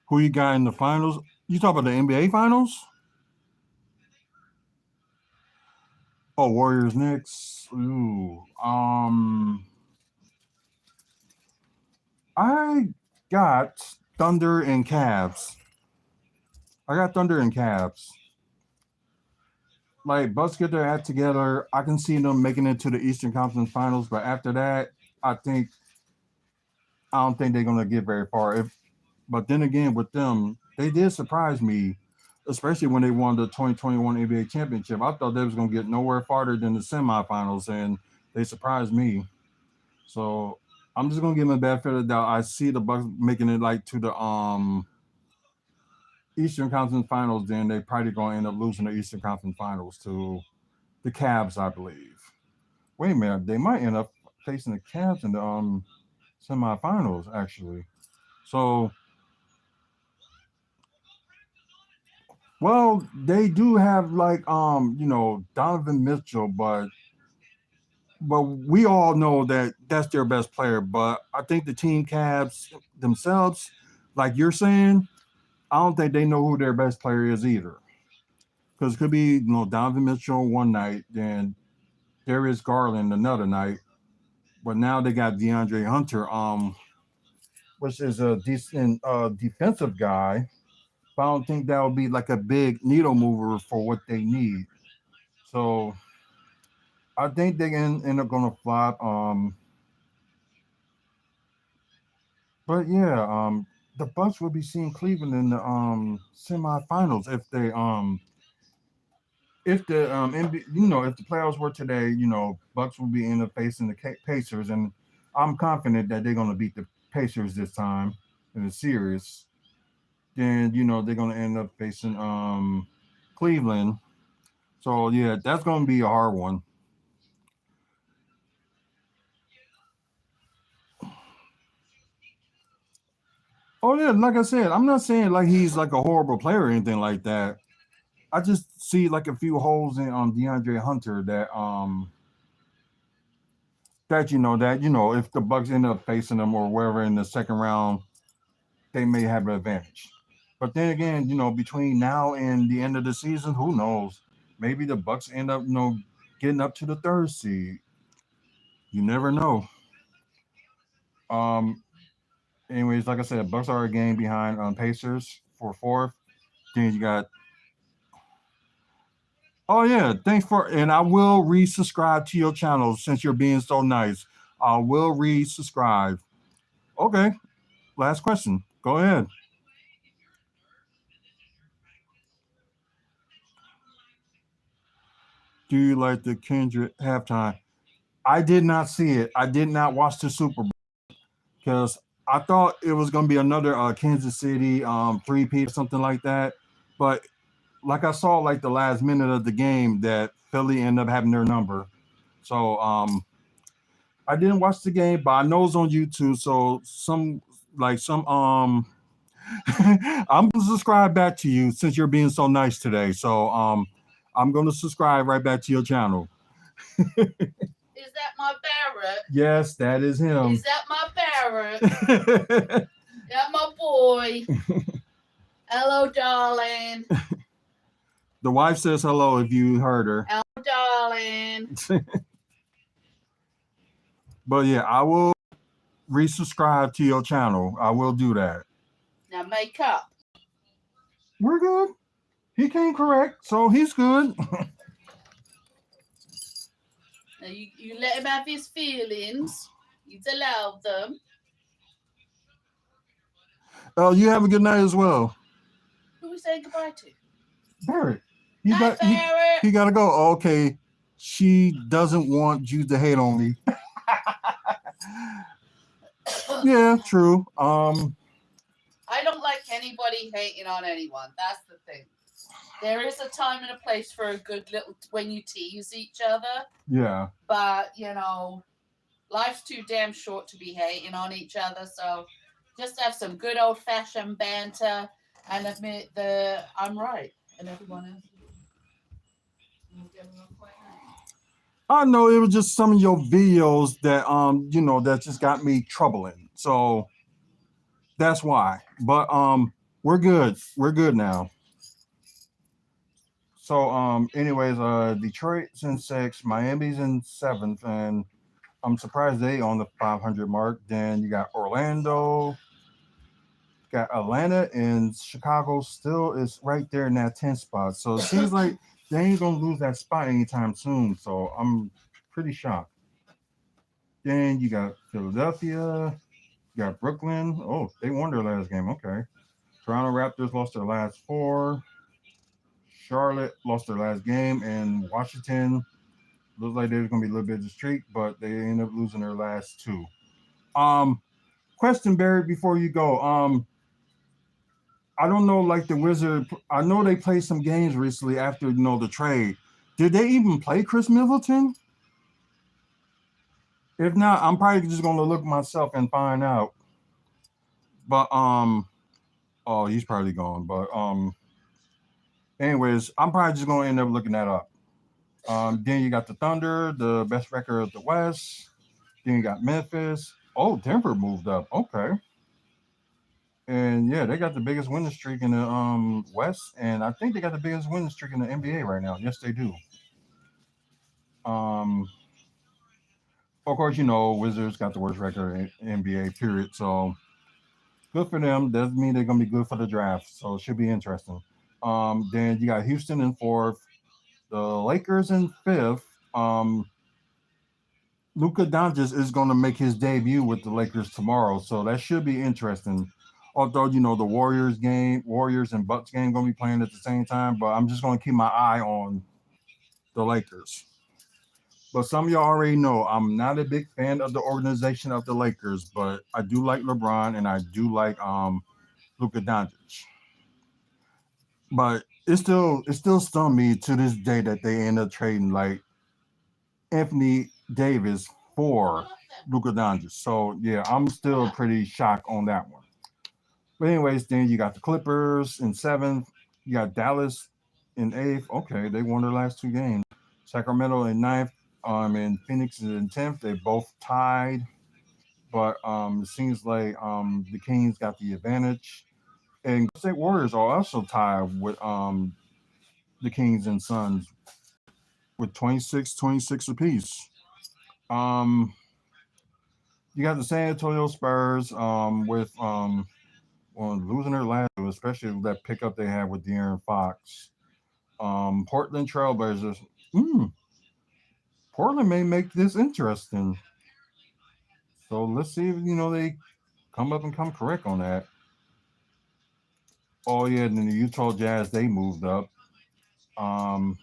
Speaker 2: Who you got in the finals? You talk about the NBA finals? Oh, Warriors Knicks. Ooh. I got Thunder and Cavs. I got Thunder and Cavs. Like Bucks get their act together. I can see them making it to the Eastern Conference Finals, but after that, I don't think they're gonna get very far. But then again, with them, they did surprise me, especially when they won the 2021 NBA championship. I thought they was gonna get nowhere farther than the semifinals, and they surprised me. So I'm just gonna give them a bad fair doubt. I see the Bucks making it like to the Eastern Conference Finals. Then they probably gonna end up losing the Eastern Conference Finals to the Cavs, I believe. Wait a minute, they might end up facing the Cavs in the semifinals actually. So well, they do have like Donovan Mitchell, but we all know that that's their best player. But I think the team Cavs themselves, like you're saying, I don't think they know who their best player is either. Because it could be Donovan Mitchell one night, then Darius Garland another night, but now they got DeAndre Hunter, which is a decent defensive guy. But I don't think that would be like a big needle mover for what they need. So I think they end up gonna flop. But yeah, the Bucks will be seeing Cleveland in the semifinals if they if the if the playoffs were today, Bucks will be in the facing the Pacers, and I'm confident that they're going to beat the Pacers this time in the series. Then they're going to end up facing Cleveland. So yeah, that's going to be a hard one. Oh yeah, like I said, I'm not saying like he's like a horrible player or anything like that. I just see like a few holes in DeAndre Hunter that if the Bucks end up facing them or wherever in the second round, they may have an advantage. But then again, between now and the end of the season, who knows? Maybe the Bucks end up, getting up to the third seed. You never know. Um, anyways, like I said, Bucks are a game behind Pacers for fourth. Then you got. Oh yeah, thanks for, and I will resubscribe to your channel since you're being so nice. I will resubscribe. Okay, last question. Go ahead. Do you like the Kendrick halftime? I did not see it. I did not watch the Super Bowl because I thought it was going to be another Kansas City three-peat or something like that. But like I saw like the last minute of the game that Philly ended up having their number. So I didn't watch the game, but I know it's on YouTube. So some I'm gonna subscribe back to you since you're being so nice today. So I'm gonna subscribe right back to your channel.
Speaker 1: Is that my parrot?
Speaker 2: Yes, that is him.
Speaker 1: Is that my parrot? That my boy. Hello, darling.
Speaker 2: The wife says hello if you heard her.
Speaker 1: Hello, darling.
Speaker 2: But yeah, I will resubscribe to your channel. I will do that.
Speaker 1: Now make up.
Speaker 2: We're good. He came correct, so he's good.
Speaker 1: Now you let him have his feelings. You allow them.
Speaker 2: Oh, you have a good night as well.
Speaker 1: Who are we saying goodbye to?
Speaker 2: Barrett.
Speaker 1: Barrett.
Speaker 2: He gotta go. Oh, okay. She doesn't want you to hate on me. Yeah, true.
Speaker 1: I don't like anybody hating on anyone. That's the thing. There is a time and a place for a good little when you tease each other.
Speaker 2: Yeah.
Speaker 1: But life's too damn short to be hating on each other. So just have some good old fashioned banter and admit that I'm right and everyone else.
Speaker 2: I know it was just some of your videos that that just got me troubling. So that's why. But we're good. We're good now. So anyways, Detroit's in sixth, Miami's in seventh, and I'm surprised they on the 500 mark. Then you got Orlando, got Atlanta, and Chicago still is right there in that 10th spot. So it seems like they ain't gonna lose that spot anytime soon. So I'm pretty shocked. Then you got Philadelphia, you got Brooklyn. Oh, they won their last game. Okay. Toronto Raptors lost their last four. Charlotte lost their last game, and Washington looks like there's gonna be a little bit of a streak, but they end up losing their last two. Um, Question, Barry, before you go. I don't know, like the Wizard. I know they played some games recently after the trade. Did they even play Chris Middleton? If not, I'm probably just gonna look myself and find out. But oh, he's probably gone. But anyways, I'm probably just gonna end up looking that up. Then you got the Thunder, the best record of the West. Then you got Memphis. Oh, Denver moved up. Okay. And yeah, they got the biggest winning streak in the West, and I think they got the biggest winning streak in the NBA right now. Yes, they do. Um, of course, Wizards got the worst record in NBA. Period. So good for them. Doesn't mean they're gonna be good for the draft. So it should be interesting. Then you got Houston in fourth, the Lakers in fifth. Luka Doncic is going to make his debut with the Lakers tomorrow, so that should be interesting. Although the Warriors and Bucks game going to be playing at the same time, but I'm just going to keep my eye on the Lakers. But some of y'all already know I'm not a big fan of the organization of the Lakers, but I do like LeBron and I do like Luka Doncic. But it still stunned me to this day that they end up trading like Anthony Davis for Luka Doncic. So yeah, I'm still pretty shocked on that one. But anyways, then you got the Clippers in seventh. You got Dallas in eighth. Okay, they won their last two games. Sacramento in ninth. And Phoenix is in tenth. They both tied. But it seems like the Kings got the advantage. And Golden State Warriors are also tied with the Kings and Suns with 26 apiece. Um, you got the San Antonio Spurs with well, losing their last, especially that pickup they had with De'Aaron Fox. Portland Trailblazers. Mm, Portland may make this interesting. So let's see if they come up and come correct on that. Oh yeah, and then the Utah Jazz they moved up. Um,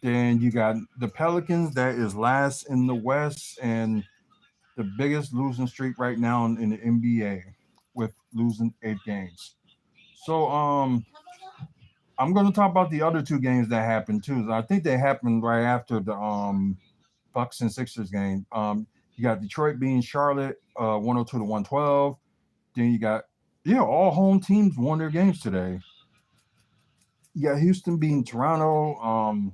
Speaker 2: then you got the Pelicans that is last in the West and the biggest losing streak right now in the NBA with losing 8 games. So I'm going to talk about the other two games that happened too. I think they happened right after the Bucks and Sixers game. You got Detroit beating Charlotte 102 to 112. Then you got all home teams won their games today. You got Houston beating Toronto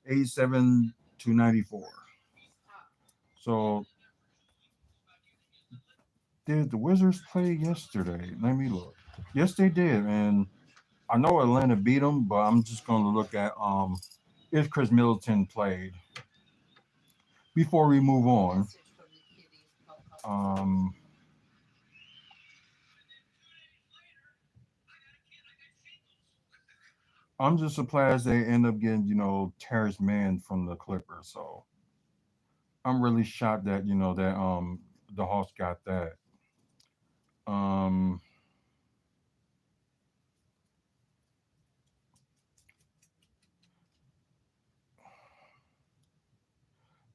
Speaker 2: 87 to 94. So did the Wizards play yesterday? Let me look. Yes, they did, and I know Atlanta beat them, but I'm just going to look at if Chris Middleton played before we move on. Um, I'm just surprised they end up getting Terrence Mann from the Clippers. So I'm really shocked that that the Hawks got that. Um,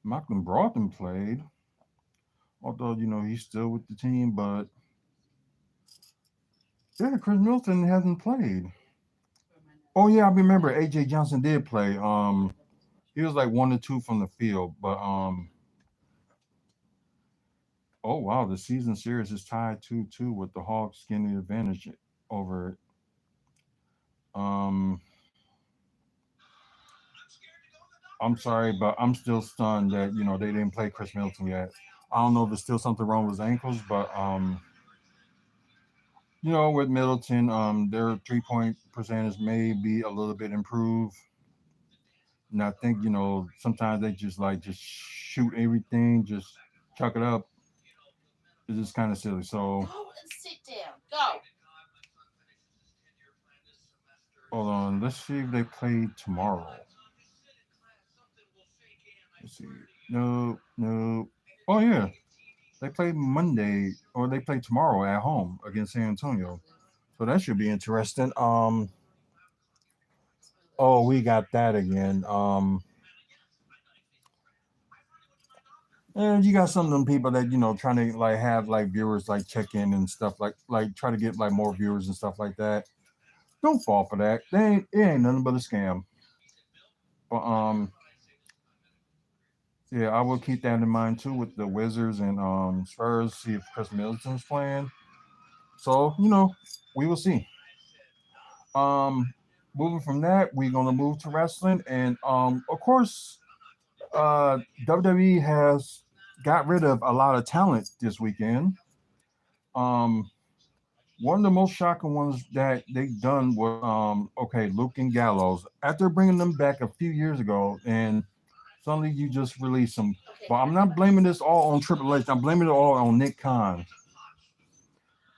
Speaker 2: Malcolm Brogdon played, although he's still with the team, but yeah, Chris Middleton hasn't played. Oh yeah, I remember AJ Johnson did play. He was like 1 or 2 from the field, but oh wow, the season series is tied 2-2 with the Hawks getting the advantage over it. Um, I'm sorry, but I'm still stunned that they didn't play Chris Middleton yet. I don't know if there's still something wrong with his ankles, but with Middleton, their 3 point percentage may be a little bit improved. And I think sometimes they just shoot everything, just chuck it up. It's just kind of silly. So
Speaker 1: Go and sit down. Go.
Speaker 2: hold on, let's see if they play tomorrow. Let's see. No, no. Oh yeah, they play Monday or they play tomorrow at home against San Antonio. So that should be interesting. Oh, we got that again. And you got some of them people that trying to like have like viewers like check in and stuff like try to get like more viewers and stuff like that. Don't fall for that. It ain't nothing but a scam. But yeah, I will keep that in mind too with the Wizards and Spurs. See if Chris Middleton's playing. So we will see. Um, moving from that, we're gonna move to wrestling, and of course, WWE has got rid of a lot of talent this weekend. Um, one of the most shocking ones that they done was okay, Luke and Gallows. After bringing them back a few years ago, and suddenly you just release them. But I'm not blaming this all on Triple H. I'm blaming it all on Nick Khan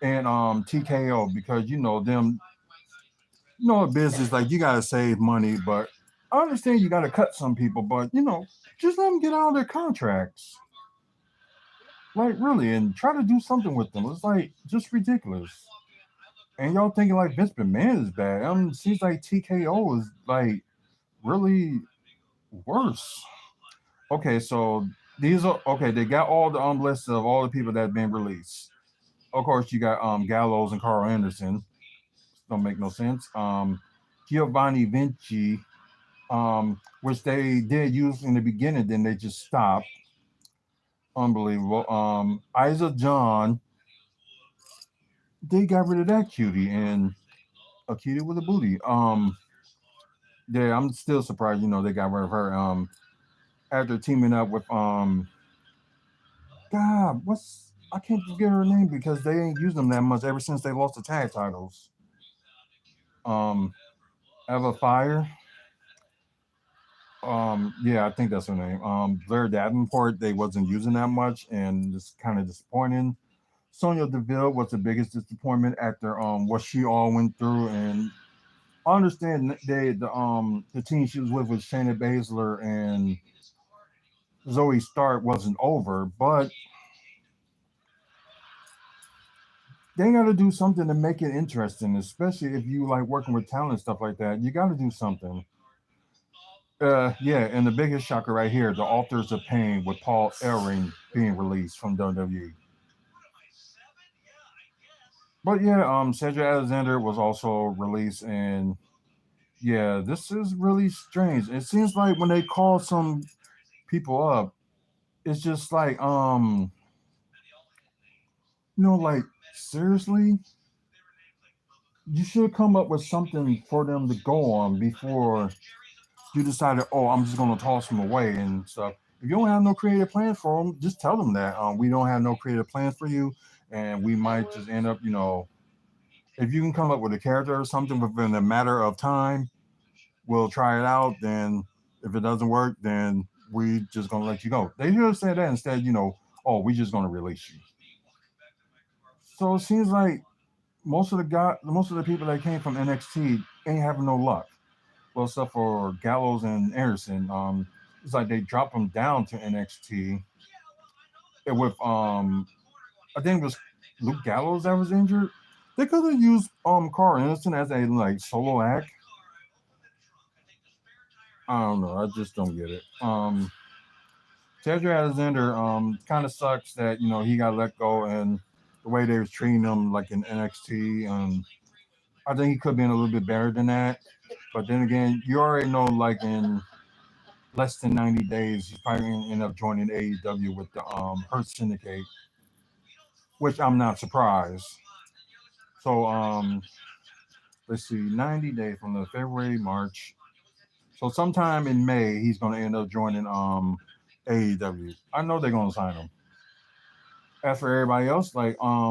Speaker 2: and TKO because them. A business like you gotta save money, but I understand you gotta cut some people, but just let them get out of their contracts. Like really, and try to do something with them. It's like just ridiculous. And y'all thinking like Vince McMahon is bad. Seems like TKO is like really. Worse. Okay, so these are okay. They got all the lists of all the people that have been released. Of course, you got Gallows and Carl Anderson. Don't make no sense. Giovanni Vinci, which they did use in the beginning, then they just stopped. Unbelievable. Isa John, they got rid of that cutie and a cutie with a booty. Yeah, I'm still surprised. They got rid of her. After teaming up with God, what's I can't forget her name because they ain't used them that much ever since they lost the tag titles. Um, Eva Fire. Yeah, I think that's her name. Blair Davenport, they wasn't using that much, and it's kind of disappointing. Sonya Deville was the biggest disappointment after what she all went through, and I understand the team she was with Shayna Baszler and Zoe Stark wasn't over, but they got to do something to make it interesting, especially if you like working with talent and stuff like that. You got to do something. Yeah, and the biggest shocker right here, the Authors of Pain with Paul Ellering being released from WWE. But yeah, Cedric Alexander was also released, and yeah, this is really strange. It seems like when they call some people up, it's just like like seriously, you should come up with something for them to go on before you decided, oh, I'm just gonna toss them away and stuff. If you don't have no creative plans for them, just tell them that we don't have no creative plans for you, and we
Speaker 1: That
Speaker 2: might
Speaker 1: would.
Speaker 2: just end up, if you can come up with a character or something within a matter of time, we'll try it out. Then if it doesn't work, then we just gonna let you go. They should have said that instead, oh, we just gonna release you. So it seems like most of the people that came from NXT ain't having no luck. Well, except for Gallows and Anderson. It's like they dropped them down to NXT with I think it was Luke Gallows that was injured. They could have used Carl Anderson as a like solo act. I don't know. I just don't get it. Cedric Alexander kind of sucks that he got let go and the way they was treating him like in NXT. I think he could have been a little bit better than that. But then again, you already know like in less than 90 days, he's probably going to end up joining AEW with the Hurt Syndicate, which I'm not surprised. So let's see, 90 days from the February, March. So sometime in May, he's going to end up joining AEW. I know they're going to sign him. As for everybody else, like I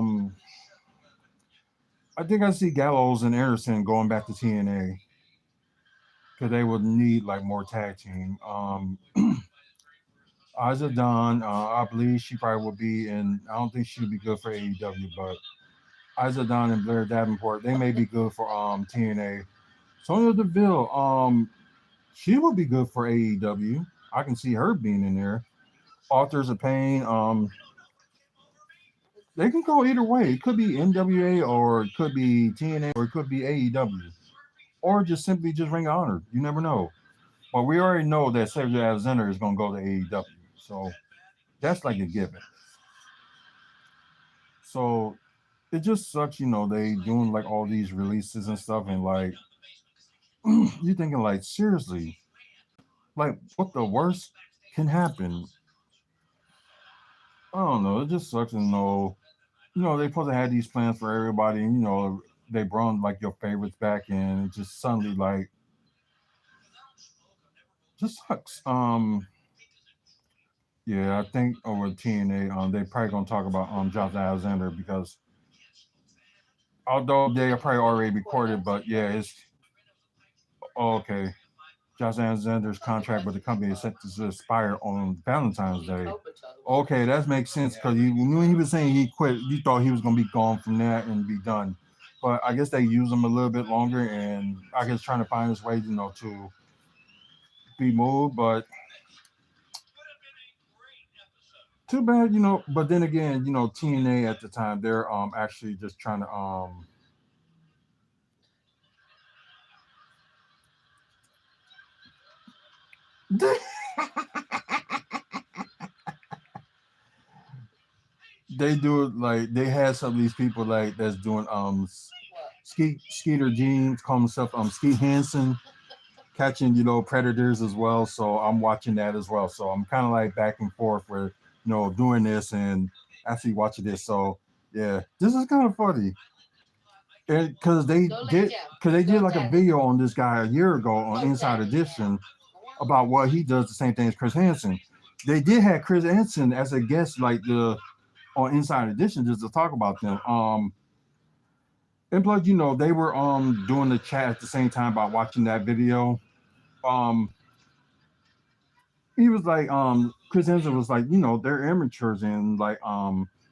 Speaker 2: think I see Gallows and Anderson going back to TNA because they would need like more tag team. Aja Dawn, I believe she probably will be in. I don't think she would be good for AEW, but Isa Dawn and Blair Davenport, they may be good for TNA. Sonya Deville, she would be good for AEW. I can see her being in there. Authors of Pain, they can go either way. It could be NWA or it could be TNA or it could be AEW or just simply just Ring of Honor. You never know. But we already know that Cedric Alexander is going to go to AEW, so that's like a given. So it just sucks, they doing like all these releases and stuff, and like you thinking like seriously, like what the worst can happen? I don't know. It just sucks to know. They supposed to have these plans for everybody, and they brought like your favorites back, and it just suddenly like just sucks. Yeah, I think over TNA, they probably gonna talk about Josh Alexander because although they are probably already recorded, but yeah, it's okay. Josh Alexander's contract with the company is set to expire on Valentine's
Speaker 1: Eat
Speaker 2: Day.
Speaker 1: comatose.
Speaker 2: Okay, that makes sense because when he was saying he quit, you thought he was gonna be gone from that and be done. But I guess they use him a little bit longer, and I guess trying to find his way, to be moved. But too bad, But then again, TNA at the time they're actually just trying to They do it like they had some of these people like that's doing
Speaker 1: What?
Speaker 2: Skeeter Jeans, call himself Skeet Hansen, catching predators as well. So I'm watching that as well. So I'm kind of like back and forth with doing this and actually watching this. So yeah, this is kind of funny. And
Speaker 1: Don't lay down.
Speaker 2: because they did
Speaker 1: Don't
Speaker 2: like a
Speaker 1: tap.
Speaker 2: video on this guy a year ago on
Speaker 1: Don't
Speaker 2: Inside
Speaker 1: tap me now.
Speaker 2: Edition about what he does the same thing as Chris Hansen. They did have Chris Hansen as a guest like the on Inside Edition just to talk about them. And plus, they were doing the chat at the same time about watching that video. Um, he was like, Chris Hansen was like, they're amateurs and like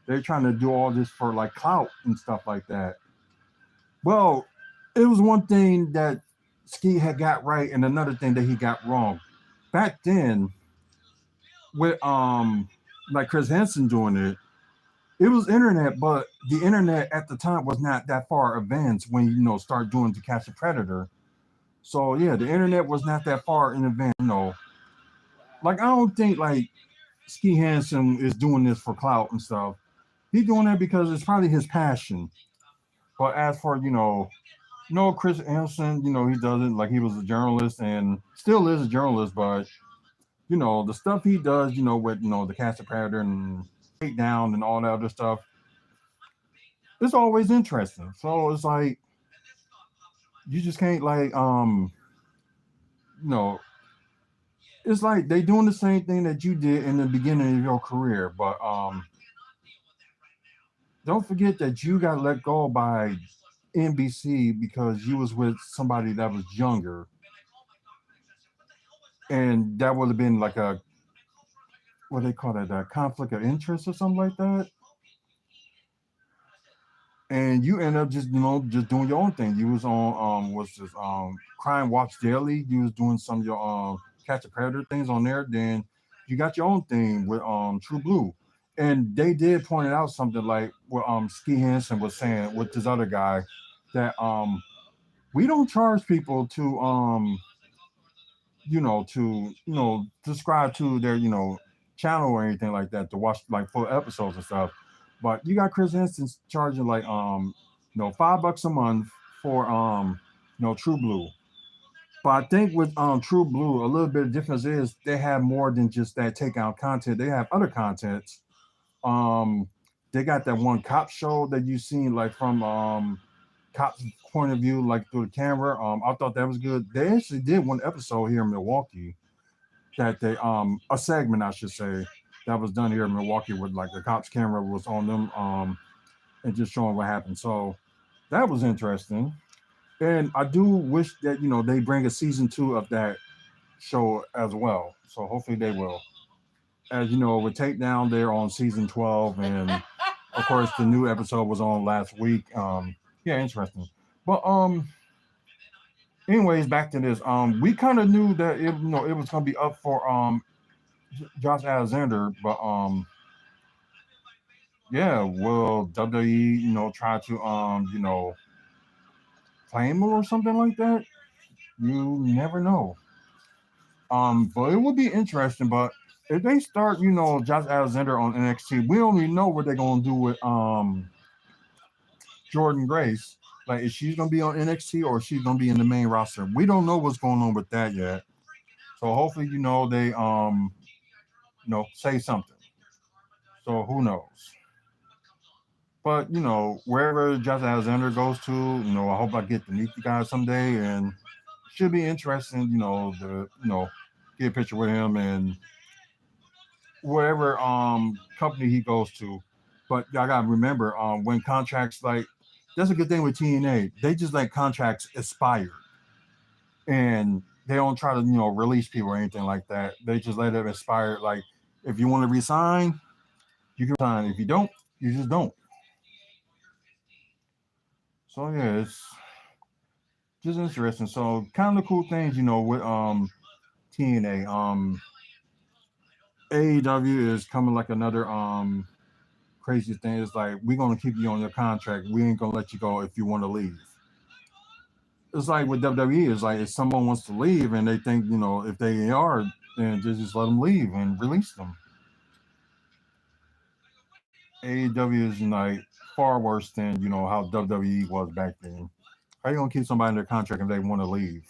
Speaker 2: they're trying to do all this for like clout and stuff like that. Well, it was one thing that Ski had got right and another thing that he got wrong. Back then, with like Chris Hansen doing it was internet, but the internet at the time was not that far advanced when start doing To Catch a Predator. So yeah, the internet was not that far in advance. Like I don't think like Ski Hansen is doing this for clout and stuff. He's doing that because it's probably his passion. But as for no, Chris Hansen, he doesn't like he was a journalist and still is a journalist, but the stuff he does, with the Cast of Predator and breakdown and all that other stuff, it's always interesting. So it's like you just can't like you know it's like they doing the same thing that you did in the beginning of your career, but don't forget that you got let go by NBC because you was with somebody that was younger, and that would have been like a what they call that, a conflict of interest or something like that. And you end up just just doing your own thing. You was on what's this Crime Watch Daily. You was doing some of your Catch a Predator things on there. Then you got your own thing with True Blue, and they did point out something like what Ski Hansen was saying with this other guy that we don't charge people to subscribe to their channel or anything like that to watch like full episodes and stuff. But you got Chris Instance charging like $5 a month for True Blue. But I think with True Blue, a little bit of difference is they have more than just that takeout content. They have other contents. Um, they got that one cop show that you seen like from cop's point of view, like through the camera. I thought that was good. They actually did one episode here in Milwaukee that they a segment I should say that was done here in Milwaukee with like the cops camera was on them and just showing what happened. So that was interesting. And I do wish that they bring a season 2 of that show as well. So hopefully they will. As you know, with Takedown, they're on season 12, and of course the new episode was on last week. Yeah, interesting. But anyways, back to this. We kind of knew that it was gonna be up for Josh Alexander, but yeah, will WWE try to claim him or something like that? You never know. But it would be interesting. But if they start, Josh Alexander on NXT, we don't even know what they're gonna do with Jordan Grace. Like, is she gonna be on NXT or is she gonna be in the main roster? We don't know what's going on with that yet. So hopefully, they say something. So who knows? But wherever Josh Alexander goes to, I hope I get to meet the guy someday, and should be interesting. To get a picture with him and whatever company he goes to. But I gotta remember when contracts like that's a good thing with TNA. They just let contracts expire, and they don't try to release people or anything like that. They just let it expire. Like if you want to resign, you can resign. If you don't, you just don't. So yeah, it's just interesting. So kind of cool things, with TNA. AEW is coming like another crazy thing. It's like we're gonna keep you on your contract. We ain't gonna let you go if you want to leave. It's like with WWE. It's like if someone wants to leave and they think if they are and just let them leave and release them. AEW is like far worse than how WWE was back then. How you gonna keep somebody in their contract if they want to leave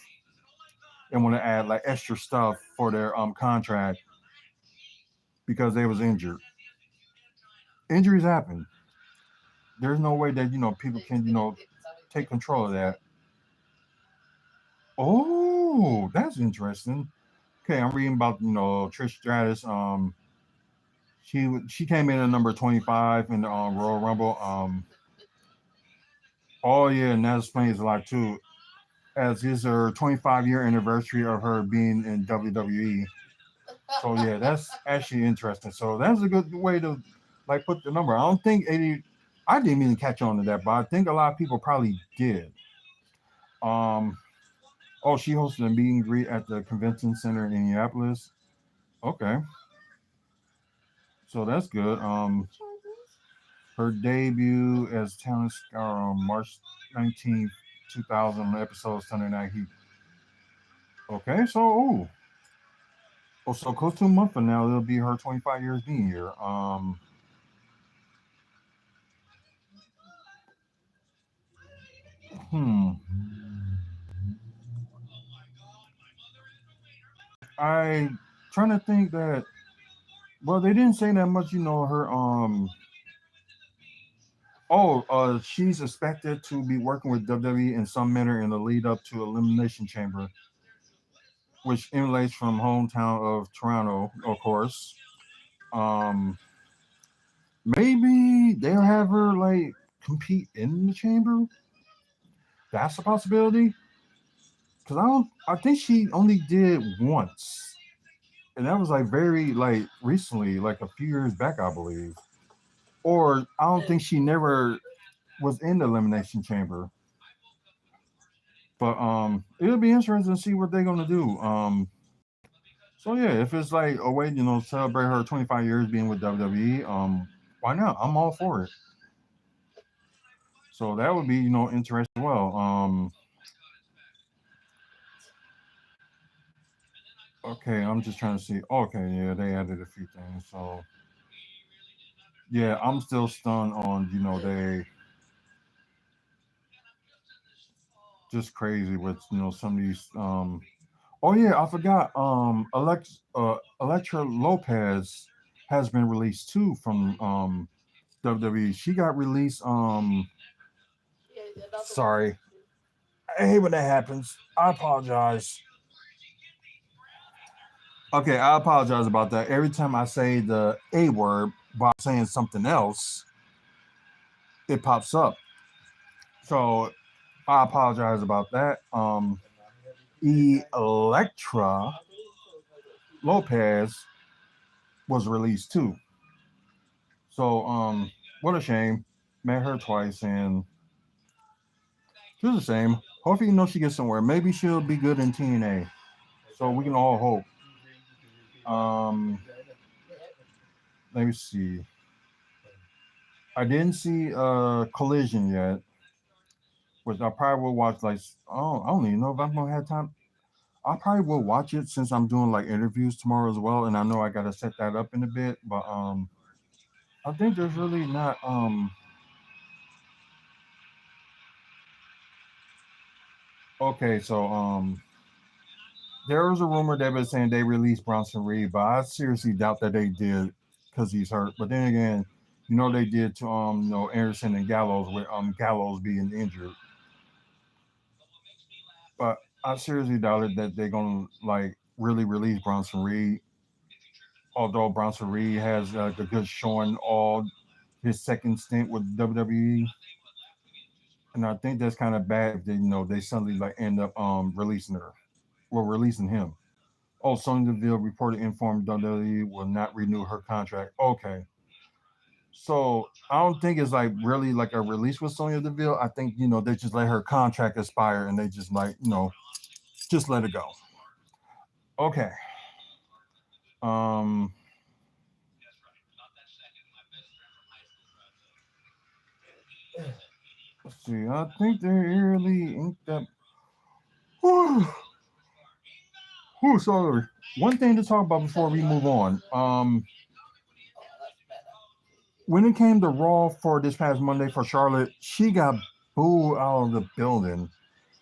Speaker 2: and want to add like extra stuff for their contract because they was injured? Injuries happen. There's no way that people can take control of that. Oh, that's interesting. Okay, I'm reading about Trish Stratus. She came in at number 25 in the Royal Rumble. Oh yeah, and that explains a lot too. As is her 25-year anniversary of her being in WWE. So yeah, that's actually interesting. So that's a good way to like put the number. I don't think 80. I didn't even catch on to that, but I think a lot of people probably did. Um. Oh, she hosted a meet and greet at the convention center in Indianapolis. Okay, so that's good. Her debut as talent star on March 19th, 2000, episode Sunday Night Heat. Okay, so so close to a month from now, it'll be her 25 years being here. Hmm. I trying to think that. Well, they didn't say that much. Her Oh, she's expected to be working with WWE in some manner in the lead up to Elimination Chamber, which emulates from hometown of Toronto, of course. Um, maybe they'll have her like compete in the chamber. That's a possibility. Cause I don't. I think she only did once, and that was like very like recently, like a few years back, I believe. Or I don't think she never was in the elimination chamber. But it'll be interesting to see what they're gonna do. So yeah, if it's like a way, celebrate her 25 years being with WWE, why not? I'm all for it. So that would be, interesting as well. Okay, I'm just trying to see. Okay, yeah, they added a few things. So yeah, I'm still stunned on, they just crazy with, some of these. Oh yeah, I forgot. Electra Lopez has been released too from WWE. She got released. Sorry, I hate when that happens. I apologize. Okay, I apologize about that. Every time I say the A word by saying something else, it pops up. So I apologize about that. Electra Lopez was released too. So what a shame. Met her twice and she was the same. Hopefully, she gets somewhere. Maybe she'll be good in TNA. So we can all hope. Um, let me see. I didn't see Collision yet, which I probably will watch. Like, oh, I don't even know if I'm gonna have time. I probably will watch it since I'm doing like interviews tomorrow as well, and I know I gotta set that up in a bit. But I think there's really not. Okay, so there was a rumor that was saying they released Bronson Reed, but I seriously doubt that they did because he's hurt. But then again, they did to Anderson and Gallows with Gallows being injured. But I seriously doubted that they're gonna like really release Bronson Reed. Although Bronson Reed has a good showing all his second stint with WWE, and I think that's kind of bad if they suddenly like end up releasing her, well releasing him. Oh, Sonya Deville reported informed WWE will not renew her contract. Okay, so I don't think it's like really like a release with Sonya Deville. I think they just let her contract expire and they just like just let it go. Okay. Um. Let's see. I think they really ain't that. Who? So one thing to talk about before we move on.
Speaker 1: Oh, that's better.
Speaker 2: When it came to Raw for this past Monday for Charlotte, she got booed out of the building.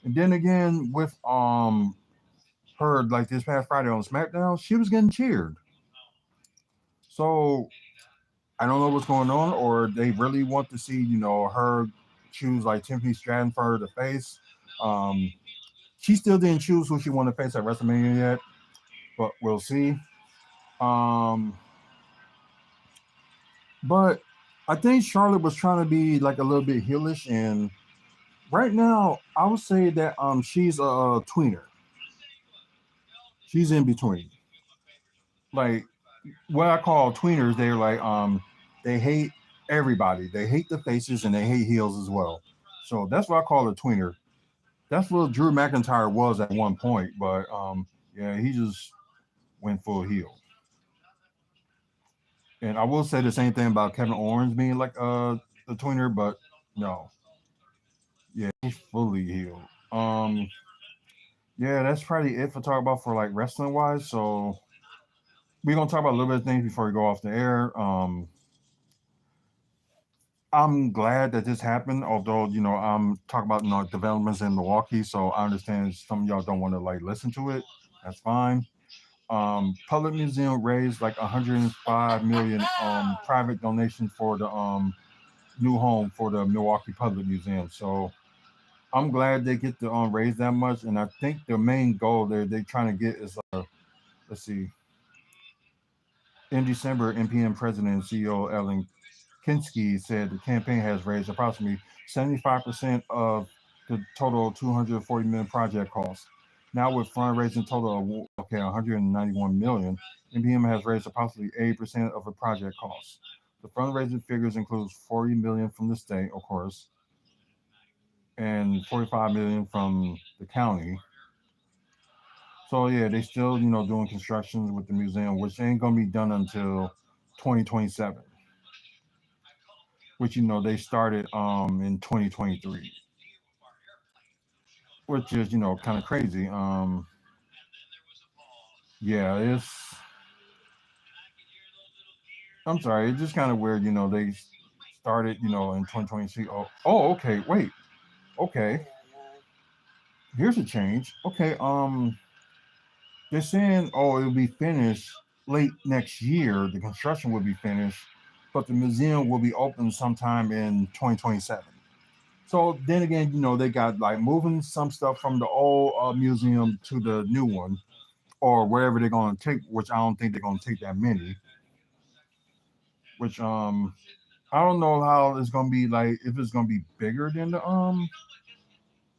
Speaker 2: And then again with her like this past Friday on SmackDown, she was getting cheered. So I don't know what's going on, or they really want to see, her choose like Tiffany Stratton for her to face. Um, she still didn't choose who she wanted to face at WrestleMania yet, but we'll see. Um, but I think Charlotte was trying to be like a little bit heelish, and right now I would say that she's a tweener. She's in between. Like what I call tweeners, they're like they hate everybody. They hate the faces and they hate heels as well. So that's what I call a tweener. That's what Drew McIntyre was at one point, but yeah, he just went full heel. And I will say the same thing about Kevin Owens being like the tweener, but no, yeah, he's fully healed. Yeah, that's probably it for talk about for like wrestling wise. So we're gonna talk about a little bit of things before we go off the air. I'm glad that this happened, although I'm talking about developments in Milwaukee, so I understand some of y'all don't want to like listen to it. That's fine. Public Museum raised like 105 million private donations for the new home for the Milwaukee Public Museum. So I'm glad they get to raise that much, and I think the main goal they're trying to get is let's see. In December, NPM President and CEO Ellen Kinsky said the campaign has raised approximately 75% of the total 240 million project costs. Now with fundraising total of 191 million, NPM has raised approximately 80% of the project costs. The fundraising figures includes 40 million from the state, of course, and 45 million from the county. So yeah, they still doing constructions with the museum, which ain't gonna be done until 2027. Which they started in 2023, which is kind of crazy. Yeah, it's I'm sorry, it's just kind of weird. They started in 2023. Oh, okay, wait, okay, here's a change. Okay, they're saying it'll be finished late next year. The construction will be finished, but the museum will be open sometime in 2027. So then again, they got like moving some stuff from the old museum to the new one, or wherever they're going to take. Which I don't think they're going to take that many. Which I don't know how it's going to be like if it's going to be bigger than the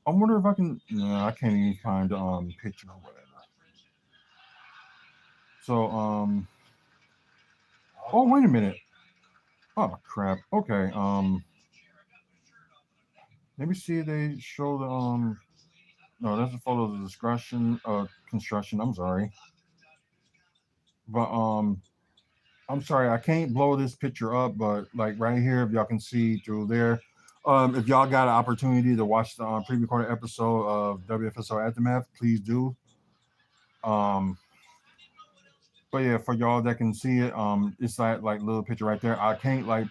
Speaker 2: I wonder if I can. No, I can't even find the picture or whatever. So oh wait a minute. Oh crap. Okay. Let me see if they show the no, that's a photo of the construction. I'm sorry. But I'm sorry, I can't blow this picture up, but like right here, if y'all can see through there, if y'all got an opportunity to watch the pre-recorded episode of WFSO Aftermath, please do. Um, but yeah, for y'all that can see it, it's like little picture right there. I can't like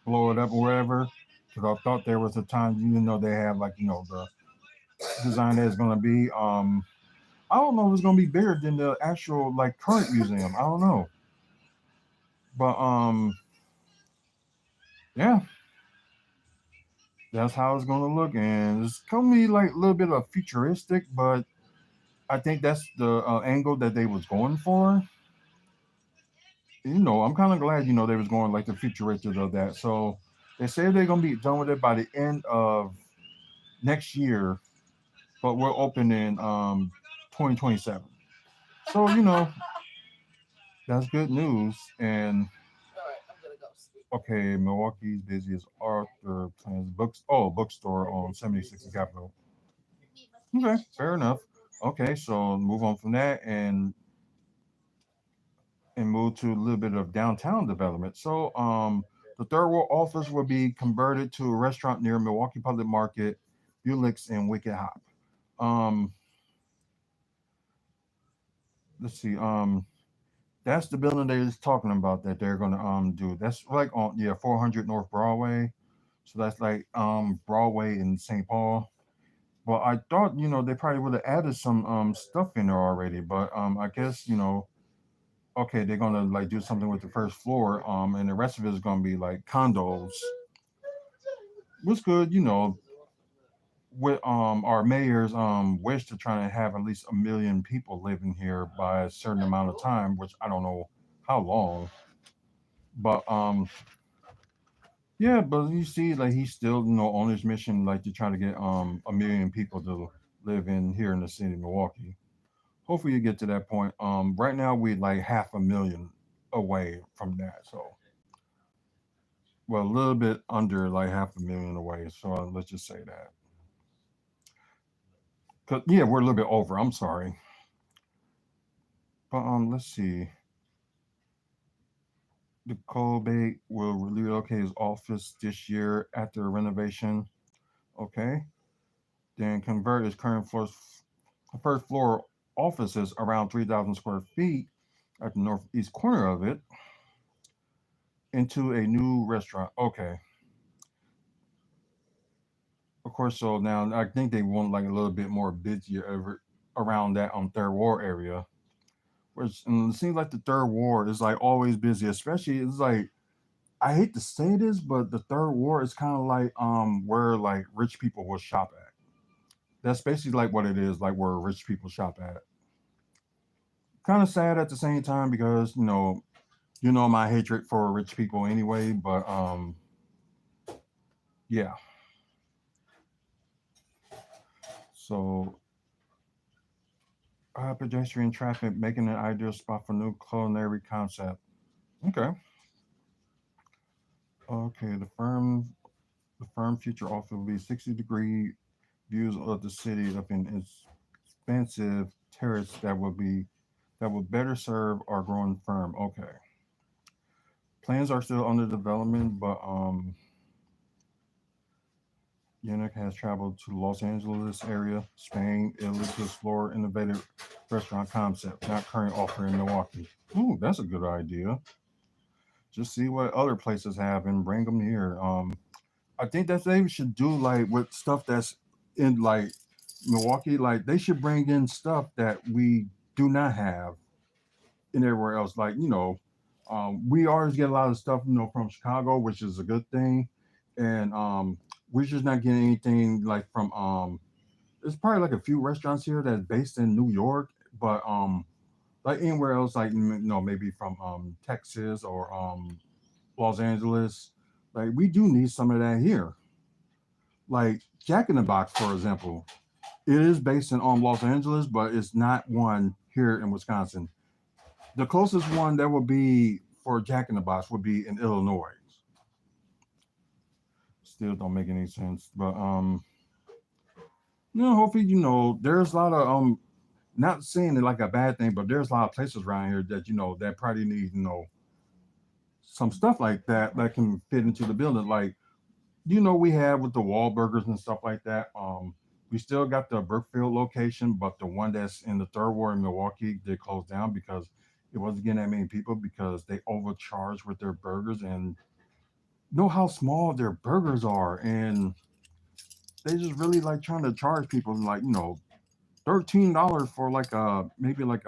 Speaker 2: blow it up or whatever because I thought there was a time they have like the design that is gonna be. I don't know if it's gonna be bigger than the actual like current museum. I don't know, but yeah, that's how it's gonna look, and it's gonna be like a little bit of futuristic, but I think that's the angle that they was going for. I'm kind of glad they was going like the futuristic of that. So they say they're gonna be done with it by the end of next year, but we're open in 2027. So that's good news. And
Speaker 1: All right, I'm gonna go sleep.
Speaker 2: okay, Milwaukee's busiest Arthur plans bookstore on 76th and Capitol. Okay, fair enough. Okay, so move on from that and move to a little bit of downtown development. So, the third world office will be converted to a restaurant near Milwaukee Public Market, Bulick's, and Wicked Hop. Um, let's see. That's the building they was talking about that they're gonna do. That's like on, yeah, 400 North Broadway. So that's like Broadway in St. Paul. Well, I thought, they probably would have added some stuff in there already, but I guess, okay, they're gonna like do something with the first floor, and the rest of it is gonna be like condos. What's good, with our mayor's wish to try to have at least 1 million people living here by a certain amount of time, which I don't know how long. But yeah, but you see, like he's still, on his mission, like to try to get 1 million people to live in here in the city of Milwaukee. Hopefully you get to that point. Right now we're like 500,000 away from that. So, well, a little bit under like 500,000 away. So let's just say that. Cause yeah, we're a little bit over. I'm sorry, but let's see. The Colbate will relocate his office this year after renovation. Okay, then convert his current first floor offices around 3,000 square feet at the northeast corner of it into a new restaurant. Okay, of course. So now I think they want like a little bit more busier around that third ward area, which it seems like the third ward is like always busy. Especially it's like I hate to say this, but the third ward is kind of like where like rich people will shop at. That's basically like what it is, like where rich people shop at. Kind of sad at the same time because my hatred for rich people anyway. But yeah. So pedestrian traffic making an ideal spot for new culinary concept. Okay. Okay. The firm future office will be 60-degree views of the city of an expansive terrace that will better serve our growing firm. Okay. Plans are still under development, but Yannick has traveled to Los Angeles area, Spain, Italy to explore innovative restaurant concept, not currently offering in Milwaukee. Ooh, that's a good idea. Just see what other places have and bring them here. I think that they should do like with stuff that's in like Milwaukee, like they should bring in stuff that we do not have in everywhere else. Like, we always get a lot of stuff, from Chicago, which is a good thing. And we're just not getting anything like from there's probably like a few restaurants here that's based in New York, but like anywhere else, like maybe from Texas or Los Angeles. Like we do need some of that here. Like Jack in the Box, for example. It is based in Los Angeles, but it's not one here in Wisconsin. The closest one that would be for Jack in the Box would be in Illinois. Still don't make any sense, but hopefully there's a lot of not saying it like a bad thing, but there's a lot of places around here that that probably need some stuff like that that can fit into the building. Like we have with the Wahlburgers and stuff like that. We still got the Brookfield location, but the one that's in the third ward in Milwaukee did close down because it wasn't getting that many people because they overcharged with their burgers and know how small their burgers are, and they just really like trying to charge people like $13 for like maybe like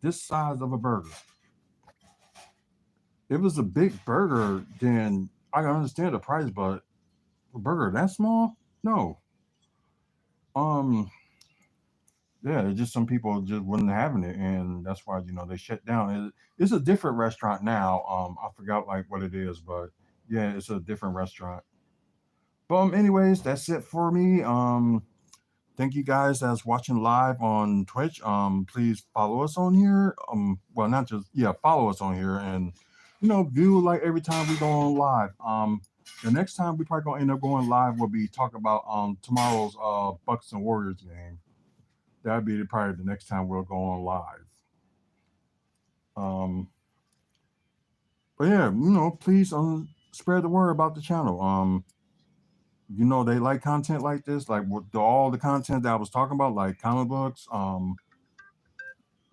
Speaker 2: this size of a burger. If it was a big burger, then I can understand the price, but a burger that small, no. Um, yeah, it's just some people just wasn't having it, and that's why they shut down. It's a different restaurant now. I forgot like what it is, but yeah, it's a different restaurant. But anyways, that's it for me. Thank you guys that's watching live on Twitch. Please follow us on here. Well, not just yeah, follow us on here and view like every time we go on live. The next time we probably gonna end up going live will be talk about tomorrow's Bucks and Warriors game. That'd be probably the next time we'll go on live. Um, but yeah, please spread the word about the channel. They like content like this, like all the content that I was talking about, like comic books,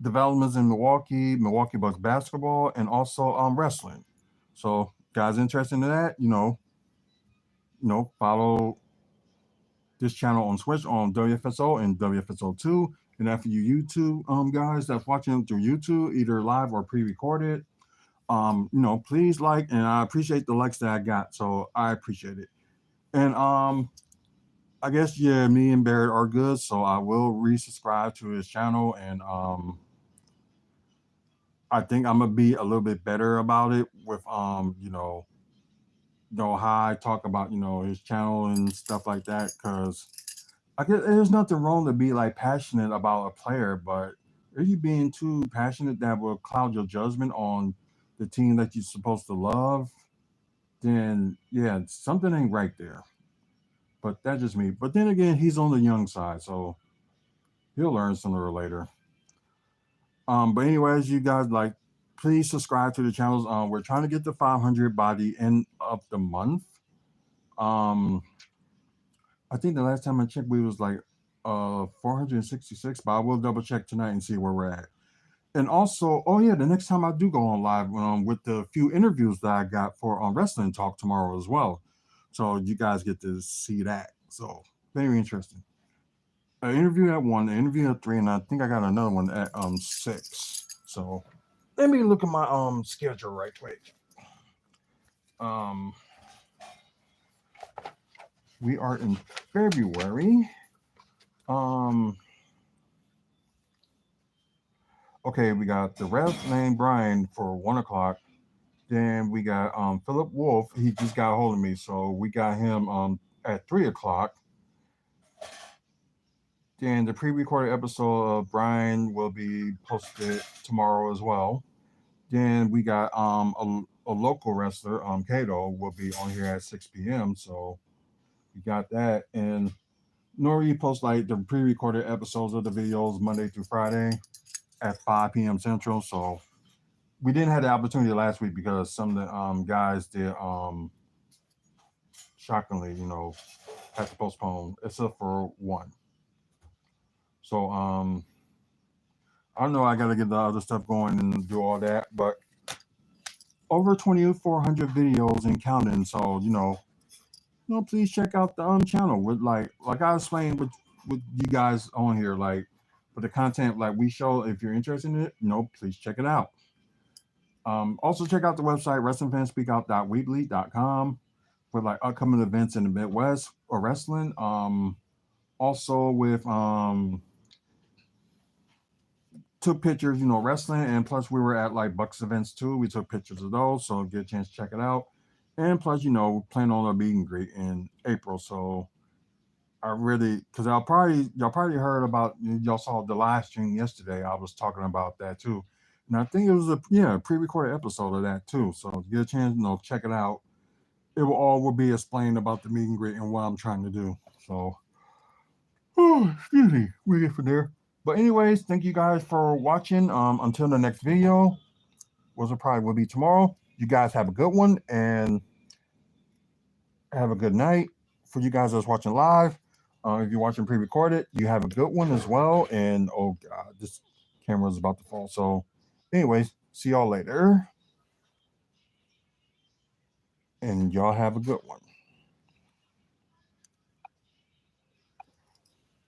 Speaker 2: developments in Milwaukee Bucks basketball, and also wrestling. So guys interested in that, follow this channel on Twitch on WFSO and WFSO2. And after you YouTube guys that's watching through YouTube, either live or pre-recorded, please like, and I appreciate the likes that I got. So I appreciate it. And I guess yeah, me and Barrett are good, so I will resubscribe to his channel, and I think I'm gonna be a little bit better about it with how I talk about his channel and stuff like that, because I guess there's nothing wrong to be like passionate about a player, but are you being too passionate that will cloud your judgment on the team that you're supposed to love? Then yeah, something ain't right there. But that's just me. But then again, he's on the young side, so he'll learn sooner or later. But anyways, you guys like, please subscribe to the channels. We're trying to get to 500 by the end of the month. Um, I think the last time I checked, we was like 466, but I will double check tonight and see where we're at. And also, oh yeah, the next time I do go on live with the few interviews that I got for Wrestling Talk tomorrow as well. So you guys get to see that. So very interesting. An interview at 1, an interview at 3, and I think I got another one at 6. So let me look at my schedule right quick. Um we are in February. Okay, we got the ref named Brian for 1 o'clock. Then we got Philip Wolf. He just got a hold of me, so we got him at 3 o'clock. Then the pre-recorded episode of Brian will be posted tomorrow as well. Then we got a local wrestler, Kato, will be on here at 6 p.m. So we got that. And Nori posts like the pre-recorded episodes of the videos Monday through Friday at 5 p.m. Central. So we didn't have the opportunity last week because some of the guys did shockingly, had to postpone, except for one. So I don't know, I gotta get the other stuff going and do all that, but over 2,400 videos and counting. So please check out the channel with like I explained with you guys on here, like for the content like we show. If you're interested in it, please check it out. Also check out the website wrestlingfanspeakout.weebly.com for like upcoming events in the Midwest or wrestling. Also with took pictures, wrestling, and plus we were at like Bucks events too. We took pictures of those, so get a chance to check it out. And plus, plan on a meet and greet in April. So I really, because y'all probably heard about, y'all saw the live stream yesterday. I was talking about that too, and I think it was a pre-recorded episode of that too. So get a chance, check it out. It will be explained about the meet and greet and what I'm trying to do. So, oh, excuse me, we get from there. But anyways, thank you guys for watching. Until the next video, which probably will be tomorrow. You guys have a good one and have a good night. For you guys that's watching live, if you're watching pre-recorded, you have a good one as well. And oh god, this camera is about to fall. So, anyways, see y'all later, and y'all have a good one.